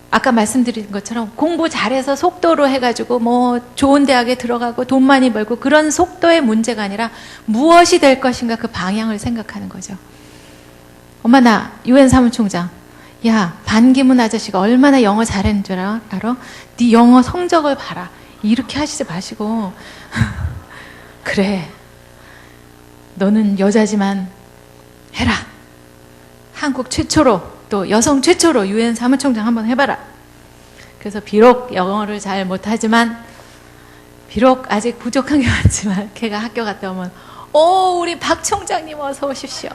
아까 말씀드린 것처럼 공부 잘해서 속도로 해가지고 뭐 좋은 대학에 들어가고 돈 많이 벌고 그런 속도의 문제가 아니라 무엇이 될 것인가 그 방향을 생각하는 거죠. 엄마 나 유엔 사무총장. 야 반기문 아저씨가 얼마나 영어 잘했는 줄 알아? 네 영어 성적을 봐라. 이렇게 하시지 마시고 그래 너는 여자지만 해라. 한국 최초로 또 여성 최초로 유엔 사무총장 한번 해봐라. 그래서 비록 영어를 잘 못하지만 비록 아직 부족한 게 많지만 걔가 학교 갔다 오면 우리 박 총장님 어서 오십시오.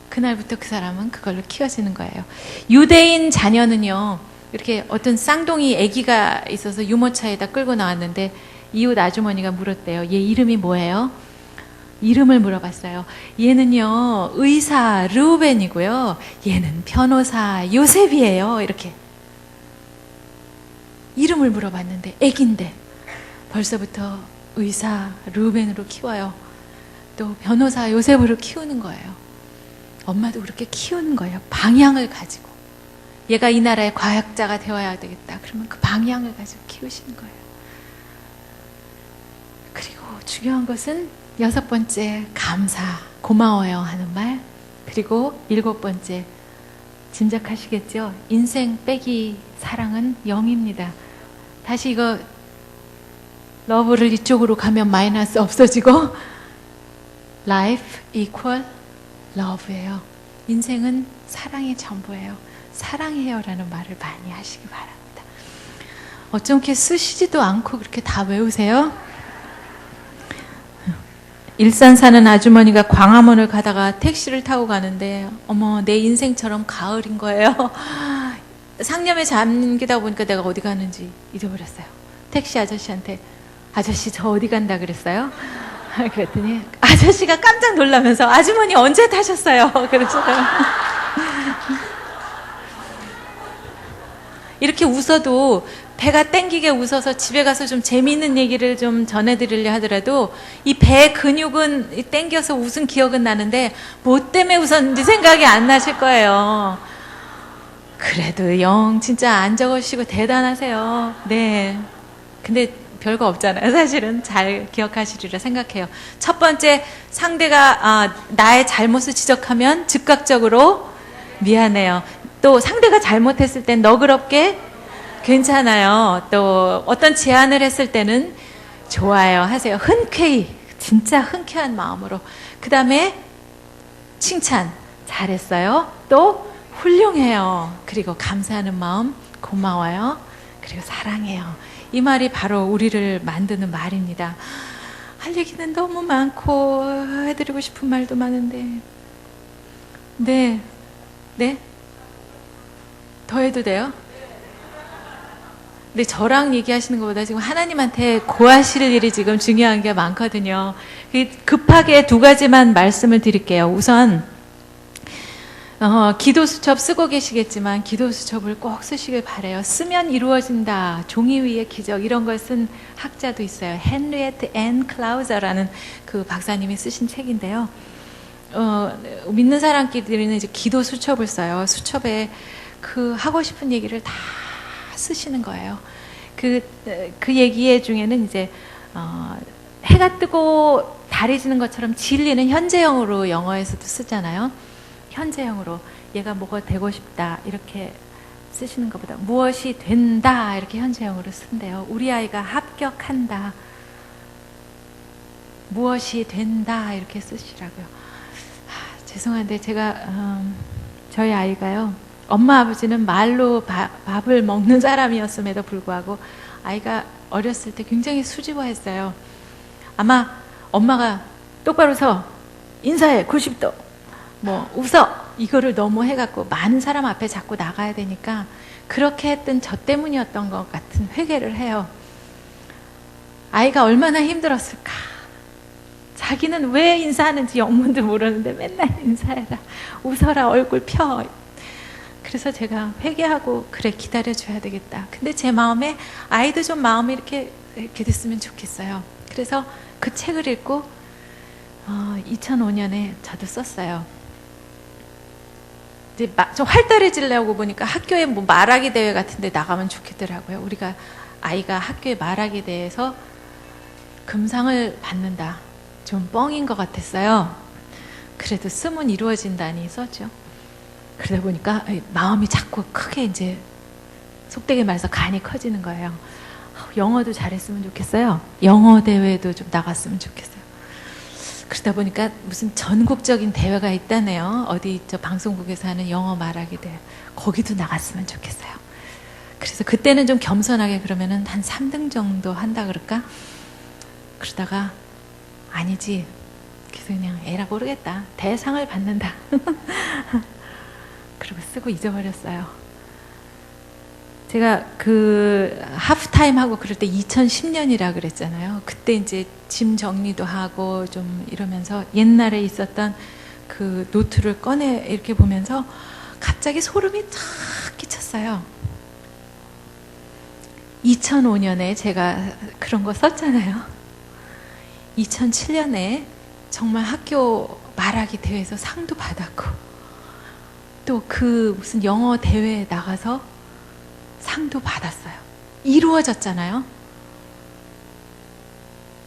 그날부터 그 사람은 그걸로 키워지는 거예요. 유대인 자녀는요 이렇게 어떤 쌍둥이 아기가 있어서 유모차에다 끌고 나왔는데 이웃 아주머니가 물었대요. 얘 이름이 뭐예요? 이름을 물어봤어요. 얘는요 의사 르우벤이고요. 얘는 변호사 요셉이에요. 이렇게 이름을 물어봤는데 애기인데 벌써부터 의사 르우벤으로 키워요. 또 변호사 요셉으로 키우는 거예요. 엄마도 그렇게 키우는 거예요. 방향을 가지고 얘가 이 나라의 과학자가 되어야 되겠다. 그러면 그 방향을 가지고 키우시는 거예요. 그리고 중요한 것은 6번째 감사, 고마워요 하는 말. 그리고 7번째 짐작하시겠죠? 인생 빼기 사랑은 0입니다. 다시 이거 러브를 이쪽으로 가면 마이너스 없어지고 life equal love예요. 인생은 사랑의 전부예요. 사랑해요 라는 말을 많이 하시기 바랍니다. 어쩜 이렇게 쓰시지도 않고 그렇게 다 외우세요? 일산 사는 아주머니가 광화문을 가다가 택시를 타고 가는데 어머 내 인생처럼 가을인 거예요. 상념에 잠기다 보니까 내가 어디 가는지 잊어버렸어요. 택시 아저씨한테 아저씨 저 어디 간다 그랬어요? 그랬더니 아저씨가 깜짝 놀라면서 아주머니 언제 타셨어요? 그러잖아요. 이렇게 웃어도 배가 땡기게 웃어서 집에 가서 좀 재미있는 얘기를 좀 전해드리려 하더라도 이 배 근육은 땡겨서 웃은 기억은 나는데 뭐 때문에 웃었는지 생각이 안 나실 거예요. 그래도 영 진짜 안 적으시고 대단하세요. 네. 근데 별거 없잖아요. 사실은 잘 기억하시리라 생각해요. 첫 번째, 상대가 나의 잘못을 지적하면 즉각적으로 미안해요. 또 상대가 잘못했을 땐 너그럽게 괜찮아요. 또 어떤 제안을 했을 때는 좋아요 하세요. 흔쾌히, 진짜 흔쾌한 마음으로. 그 다음에 칭찬, 잘했어요. 또 훌륭해요. 그리고 감사하는 마음, 고마워요. 그리고 사랑해요. 이 말이 바로 우리를 만드는 말입니다. 할 얘기는 너무 많고 해드리고 싶은 말도 많은데 네? 더 해도 돼요? 근데 저랑 얘기하시는 것보다 지금 하나님한테 고하실 일이 지금 중요한 게 많거든요. 급하게 두 가지만 말씀을 드릴게요. 우선 기도 수첩 쓰고 계시겠지만 기도 수첩을 꼭 쓰시길 바래요. 쓰면 이루어진다. 종이 위의 기적 이런 걸 쓴 학자도 있어요. 헨리에트 앤 클라우저라는 그 박사님이 쓰신 책인데요. 믿는 사람끼리는 이제 기도 수첩을 써요. 수첩에 그 하고 싶은 얘기를 다 쓰시는 거예요. 그 얘기 중에는 이제 해가 뜨고 달이 지는 것처럼 진리는 현재형으로 영어에서도 쓰잖아요. 현재형으로 얘가 뭐가 되고 싶다 이렇게 쓰시는 것보다 무엇이 된다 이렇게 현재형으로 쓴대요. 우리 아이가 합격한다. 무엇이 된다 이렇게 쓰시라고요. 죄송한데 제가 저희 아이가요. 엄마 아버지는 말로 밥을 먹는 사람이었음에도 불구하고 아이가 어렸을 때 굉장히 수줍어했어요. 아마 엄마가 똑바로 서 인사해 90도 뭐 웃어 이거를 너무 해갖고 많은 사람 앞에 자꾸 나가야 되니까 그렇게 했던 저 때문이었던 것 같은 회개를 해요. 아이가 얼마나 힘들었을까. 자기는 왜 인사하는지 영문도 모르는데 맨날 인사해라 웃어라 얼굴 펴. 그래서 제가 회개하고 그래 기다려줘야 되겠다. 근데 제 마음에 아이도 좀 마음이 이렇게 됐으면 좋겠어요. 그래서 그 책을 읽고 2005년에 저도 썼어요. 이제 좀 활달해지려고 보니까 학교에 뭐 말하기 대회 같은 데 나가면 좋겠더라고요. 우리가 아이가 학교에 말하기 대회에서 금상을 받는다. 좀 뻥인 것 같았어요. 그래도 쓰면 이루어진다니 썼죠. 그러다 보니까 마음이 자꾸 크게 이제 속되게 말해서 간이 커지는 거예요. 영어도 잘했으면 좋겠어요. 영어 대회도 좀 나갔으면 좋겠어요. 그러다 보니까 무슨 전국적인 대회가 있다네요. 어디 저 방송국에서 하는 영어 말하기 대회. 거기도 나갔으면 좋겠어요. 그래서 그때는 좀 겸손하게 그러면은 한 3등 정도 한다 그럴까? 그러다가 아니지. 그래서 그냥 에라 모르겠다. 대상을 받는다. 그리고 쓰고 잊어버렸어요. 제가 그 하프타임 하고 그럴 때 2010년이라 그랬잖아요. 그때 이제 짐 정리도 하고 좀 이러면서 옛날에 있었던 그 노트를 꺼내 이렇게 보면서 갑자기 소름이 탁 끼쳤어요. 2005년에 제가 그런 거 썼잖아요. 2007년에 정말 학교 말하기 대회에서 상도 받았고 또 그 무슨 영어 대회에 나가서 상도 받았어요. 이루어졌잖아요.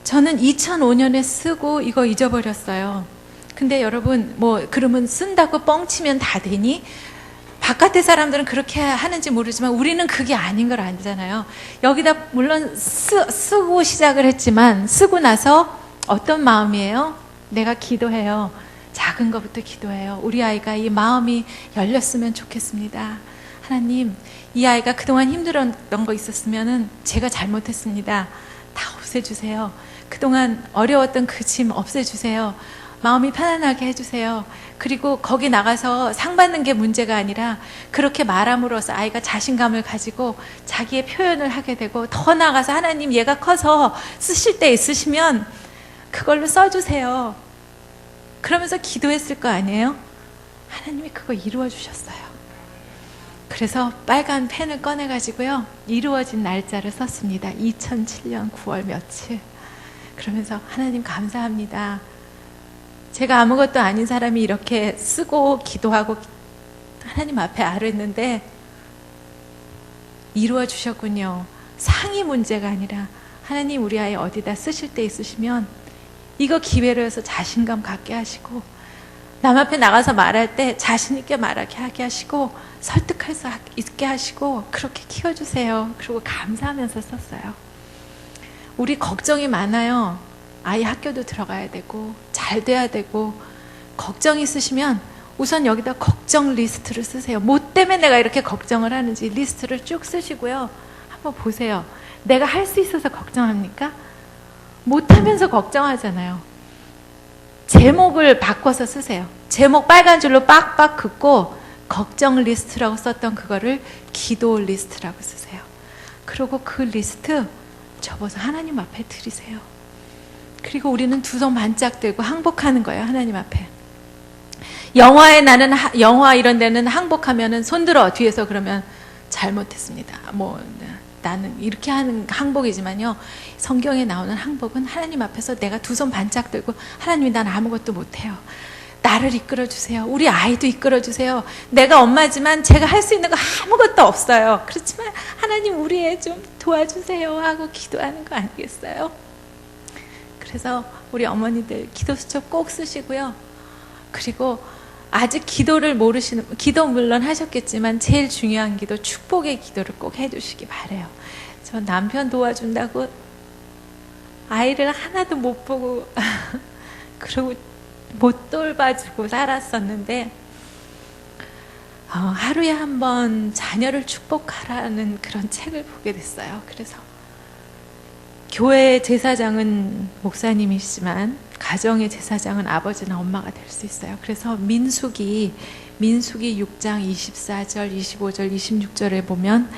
저는 2005년에 쓰고 이거 잊어버렸어요. 근데 여러분 뭐 그러면 쓴다고 뻥치면 다 되니? 바깥의 사람들은 그렇게 하는지 모르지만 우리는 그게 아닌 걸 알잖아요. 여기다 물론 쓰고 시작을 했지만 쓰고 나서 어떤 마음이에요? 내가 기도해요. 작은 것부터 기도해요. 우리 아이가 이 마음이 열렸으면 좋겠습니다. 하나님, 이 아이가 그동안 힘들었던 거 있었으면은 제가 잘못했습니다. 다 없애주세요. 그동안 어려웠던 그 짐 없애주세요. 마음이 편안하게 해주세요. 그리고 거기 나가서 상 받는 게 문제가 아니라 그렇게 말함으로써 아이가 자신감을 가지고 자기의 표현을 하게 되고 더 나아가서 하나님 얘가 커서 쓰실 때 있으시면 그걸로 써주세요. 그러면서 기도했을 거 아니에요? 하나님이 그거 이루어 주셨어요. 그래서 빨간 펜을 꺼내가지고요. 이루어진 날짜를 썼습니다. 2007년 9월 며칠. 그러면서 하나님 감사합니다. 제가 아무것도 아닌 사람이 이렇게 쓰고 기도하고 하나님 앞에 아뢰는데 이루어 주셨군요. 상이 문제가 아니라 하나님 우리 아이 어디다 쓰실 때 있으시면 이거 기회로 해서 자신감 갖게 하시고 남 앞에 나가서 말할 때 자신 있게 말하게 하게 하시고 설득할 수 있게 하시고 그렇게 키워주세요. 그리고 감사하면서 썼어요. 우리 걱정이 많아요. 아이 학교도 들어가야 되고 잘 돼야 되고 걱정 있으시면 우선 여기다 걱정 리스트를 쓰세요. 뭐 때문에 내가 이렇게 걱정을 하는지 리스트를 쭉 쓰시고요. 한번 보세요. 내가 할 수 있어서 걱정합니까? 못하면서 걱정하잖아요. 제목을 바꿔서 쓰세요. 제목 빨간 줄로 빡빡 긋고 걱정 리스트라고 썼던 그거를 기도 리스트라고 쓰세요. 그리고 그 리스트 접어서 하나님 앞에 드리세요. 그리고 우리는 두 손 반짝 들고 항복하는 거예요. 하나님 앞에. 영화 이런 데는 항복하면은 손들어 뒤에서 그러면 잘못했습니다. 나는 이렇게 하는 항복이지만요. 성경에 나오는 항복은 하나님 앞에서 내가 두 손 반짝 들고 하나님이 난 아무것도 못해요. 나를 이끌어 주세요. 우리 아이도 이끌어 주세요. 내가 엄마지만 제가 할 수 있는 거 아무것도 없어요. 그렇지만 하나님 우리 애 좀 도와주세요 하고 기도하는 거 아니겠어요? 그래서 우리 어머니들 기도 수첩 꼭 쓰시고요. 그리고 아직 기도를 모르시는, 기도 물론 하셨겠지만 제일 중요한 기도, 축복의 기도를 꼭 해주시기 바래요. 저 남편 도와준다고 아이를 하나도 못 보고 그리고 못 돌봐주고 살았었는데 하루에 한 번 자녀를 축복하라는 그런 책을 보게 됐어요. 그래서 교회 제사장은 목사님이시지만 가정의 제사장은 아버지나 엄마가 될 수 있어요. 그래서 민수기 6장 24절, 25절, 26절에 보면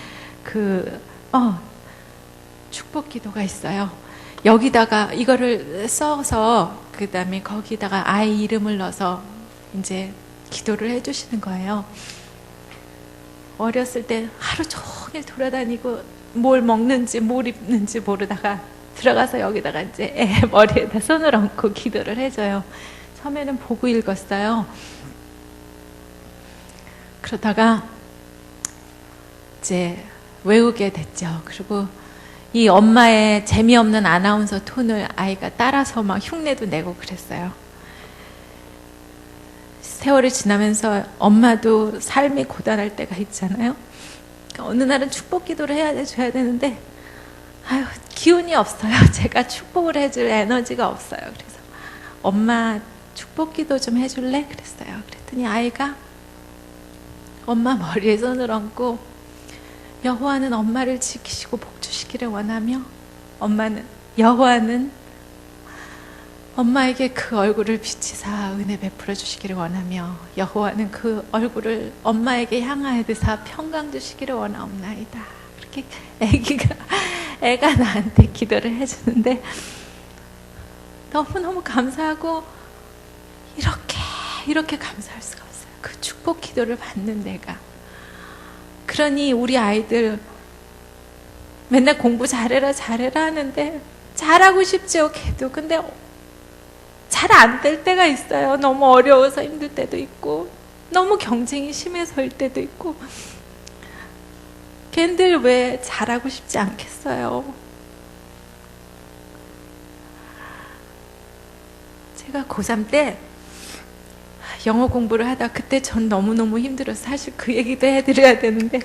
축복 기도가 있어요. 여기다가 이거를 써서 그 다음에 거기다가 아이 이름을 넣어서 이제 기도를 해주시는 거예요. 어렸을 때 하루 종일 돌아다니고 뭘 먹는지 뭘 입는지 모르다가 들어가서 여기다가 이제 애 머리에다 손을 얹고 기도를 해줘요. 처음에는 보고 읽었어요. 그러다가 이제 외우게 됐죠. 그리고 이 엄마의 재미없는 아나운서 톤을 아이가 따라서 막 흉내도 내고 그랬어요. 세월이 지나면서 엄마도 삶이 고단할 때가 있잖아요. 그러니까 어느 날은 축복 기도를 해줘야 되는데 기운이 없어요. 제가 축복을 해줄 에너지가 없어요. 그래서 엄마 축복 기도 좀 해줄래? 그랬어요. 그랬더니 아이가 엄마 머리에 손을 얹고 여호와는 엄마를 지키시고 복주시기를 원하며 여호와는 엄마에게 그 얼굴을 비치사 은혜 베풀어 주시기를 원하며 여호와는 그 얼굴을 엄마에게 향하여드사 평강 주시기를 원하옵나이다. 그렇게 애가 나한테 기도를 해주는데 너무너무 감사하고 이렇게 감사할 수가 없어요. 그 축복 기도를 받는 내가. 그러니 우리 아이들 맨날 공부 잘해라 하는데 잘하고 싶죠, 걔도. 근데 잘 안 될 때가 있어요. 너무 어려워서 힘들 때도 있고 너무 경쟁이 심해서일 때도 있고. 걔들 왜 잘하고 싶지 않겠어요? 제가 고3 때 영어 공부를 하다 그때 전 너무너무 힘들어서 사실 그 얘기도 해드려야 되는데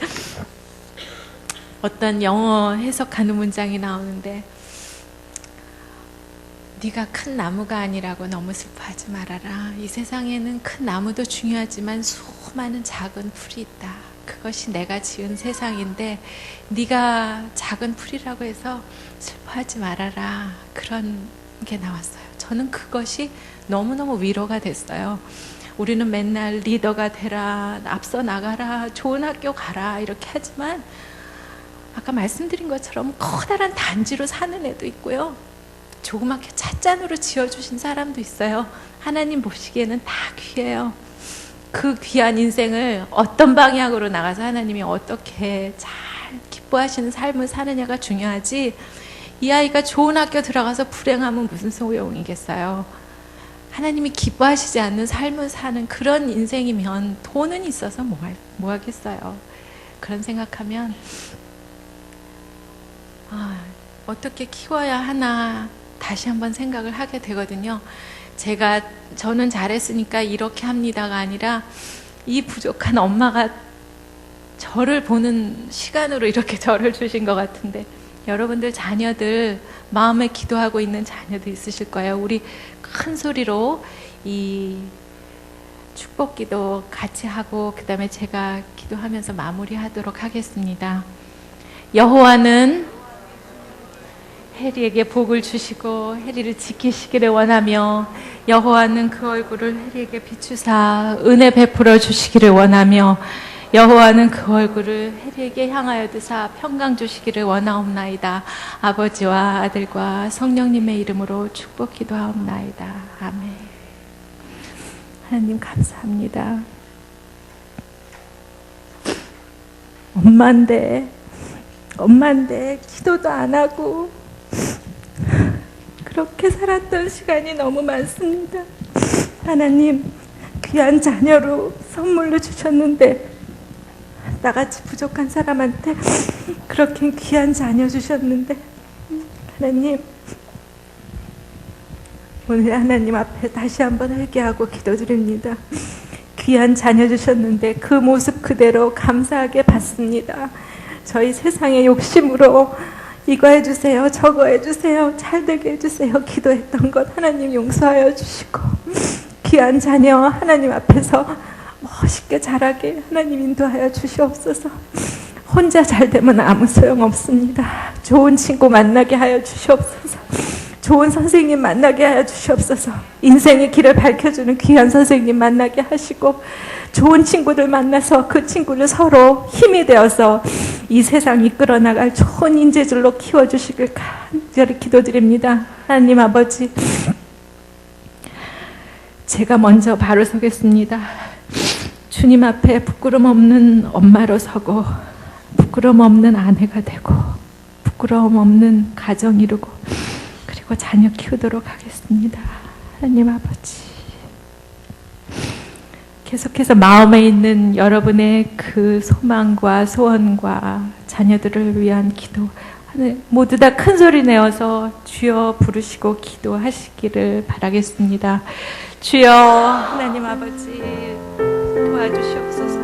어떤 영어 해석하는 문장이 나오는데 네가 큰 나무가 아니라고 너무 슬퍼하지 말아라. 이 세상에는 큰 나무도 중요하지만 수많은 작은 풀이 있다. 그것이 내가 지은 세상인데 네가 작은 풀이라고 해서 슬퍼하지 말아라. 그런 게 나왔어요. 저는 그것이 너무너무 위로가 됐어요. 우리는 맨날 리더가 되라, 앞서 나가라, 좋은 학교 가라 이렇게 하지만 아까 말씀드린 것처럼 커다란 단지로 사는 애도 있고요. 조그맣게 찻잔으로 지어주신 사람도 있어요. 하나님 보시기에는 다 귀해요. 그 귀한 인생을 어떤 방향으로 나가서 하나님이 어떻게 잘 기뻐하시는 삶을 사느냐가 중요하지, 이 아이가 좋은 학교 들어가서 불행하면 무슨 소용이겠어요. 하나님이 기뻐하시지 않는 삶을 사는 그런 인생이면 돈은 있어서 뭐 하겠어요. 그런 생각하면 어떻게 키워야 하나 다시 한번 생각을 하게 되거든요. 저는 잘했으니까 이렇게 합니다가 아니라 이 부족한 엄마가 저를 보는 시간으로 이렇게 저를 주신 것 같은데, 여러분들 자녀들 마음에 기도하고 있는 자녀도 있으실 거예요. 우리 큰 소리로 이 축복 기도 같이 하고 그 다음에 제가 기도하면서 마무리하도록 하겠습니다. 여호와는 해리에게 복을 주시고 해리를 지키시기를 원하며 여호와는 그 얼굴을 해리에게 비추사 은혜 베풀어 주시기를 원하며 여호와는 그 얼굴을 해리에게 향하여 드사 평강 주시기를 원하옵나이다. 아버지와 아들과 성령님의 이름으로 축복 기도하옵나이다. 아멘. 하나님 감사합니다. 엄마인데 기도도 안 하고 그렇게 살았던 시간이 너무 많습니다. 하나님 귀한 자녀로 선물로 주셨는데 나같이 부족한 사람한테 그렇게 귀한 자녀 주셨는데 하나님 오늘 하나님 앞에 다시 한번 회개하고 기도드립니다. 귀한 자녀 주셨는데 그 모습 그대로 감사하게 받습니다. 저희 세상의 욕심으로 이거 해주세요, 저거 해주세요, 잘되게 해주세요 기도했던 것 하나님 용서하여 주시고 귀한 자녀 하나님 앞에서 멋있게 자라게 하나님 인도하여 주시옵소서. 혼자 잘되면 아무 소용없습니다. 좋은 친구 만나게 하여 주시옵소서. 좋은 선생님 만나게 하여 주시옵소서. 인생의 길을 밝혀주는 귀한 선생님 만나게 하시고 좋은 친구들 만나서 그 친구를 서로 힘이 되어서 이 세상 이끌어 나갈 좋은 인재들로 키워주시길 간절히 기도드립니다. 하나님 아버지, 제가 먼저 바로 서겠습니다. 주님 앞에 부끄럼 없는 엄마로 서고 부끄럼 없는 아내가 되고 부끄러움 없는 가정 이루고 그리고 자녀 키우도록 하겠습니다. 하나님 아버지, 계속해서 마음에 있는 여러분의 그 소망과 소원과 자녀들을 위한 기도 모두 다 큰 소리 내어서 주여 부르시고 기도하시기를 바라겠습니다. 주여 하나님 아버지 도와주시옵소서.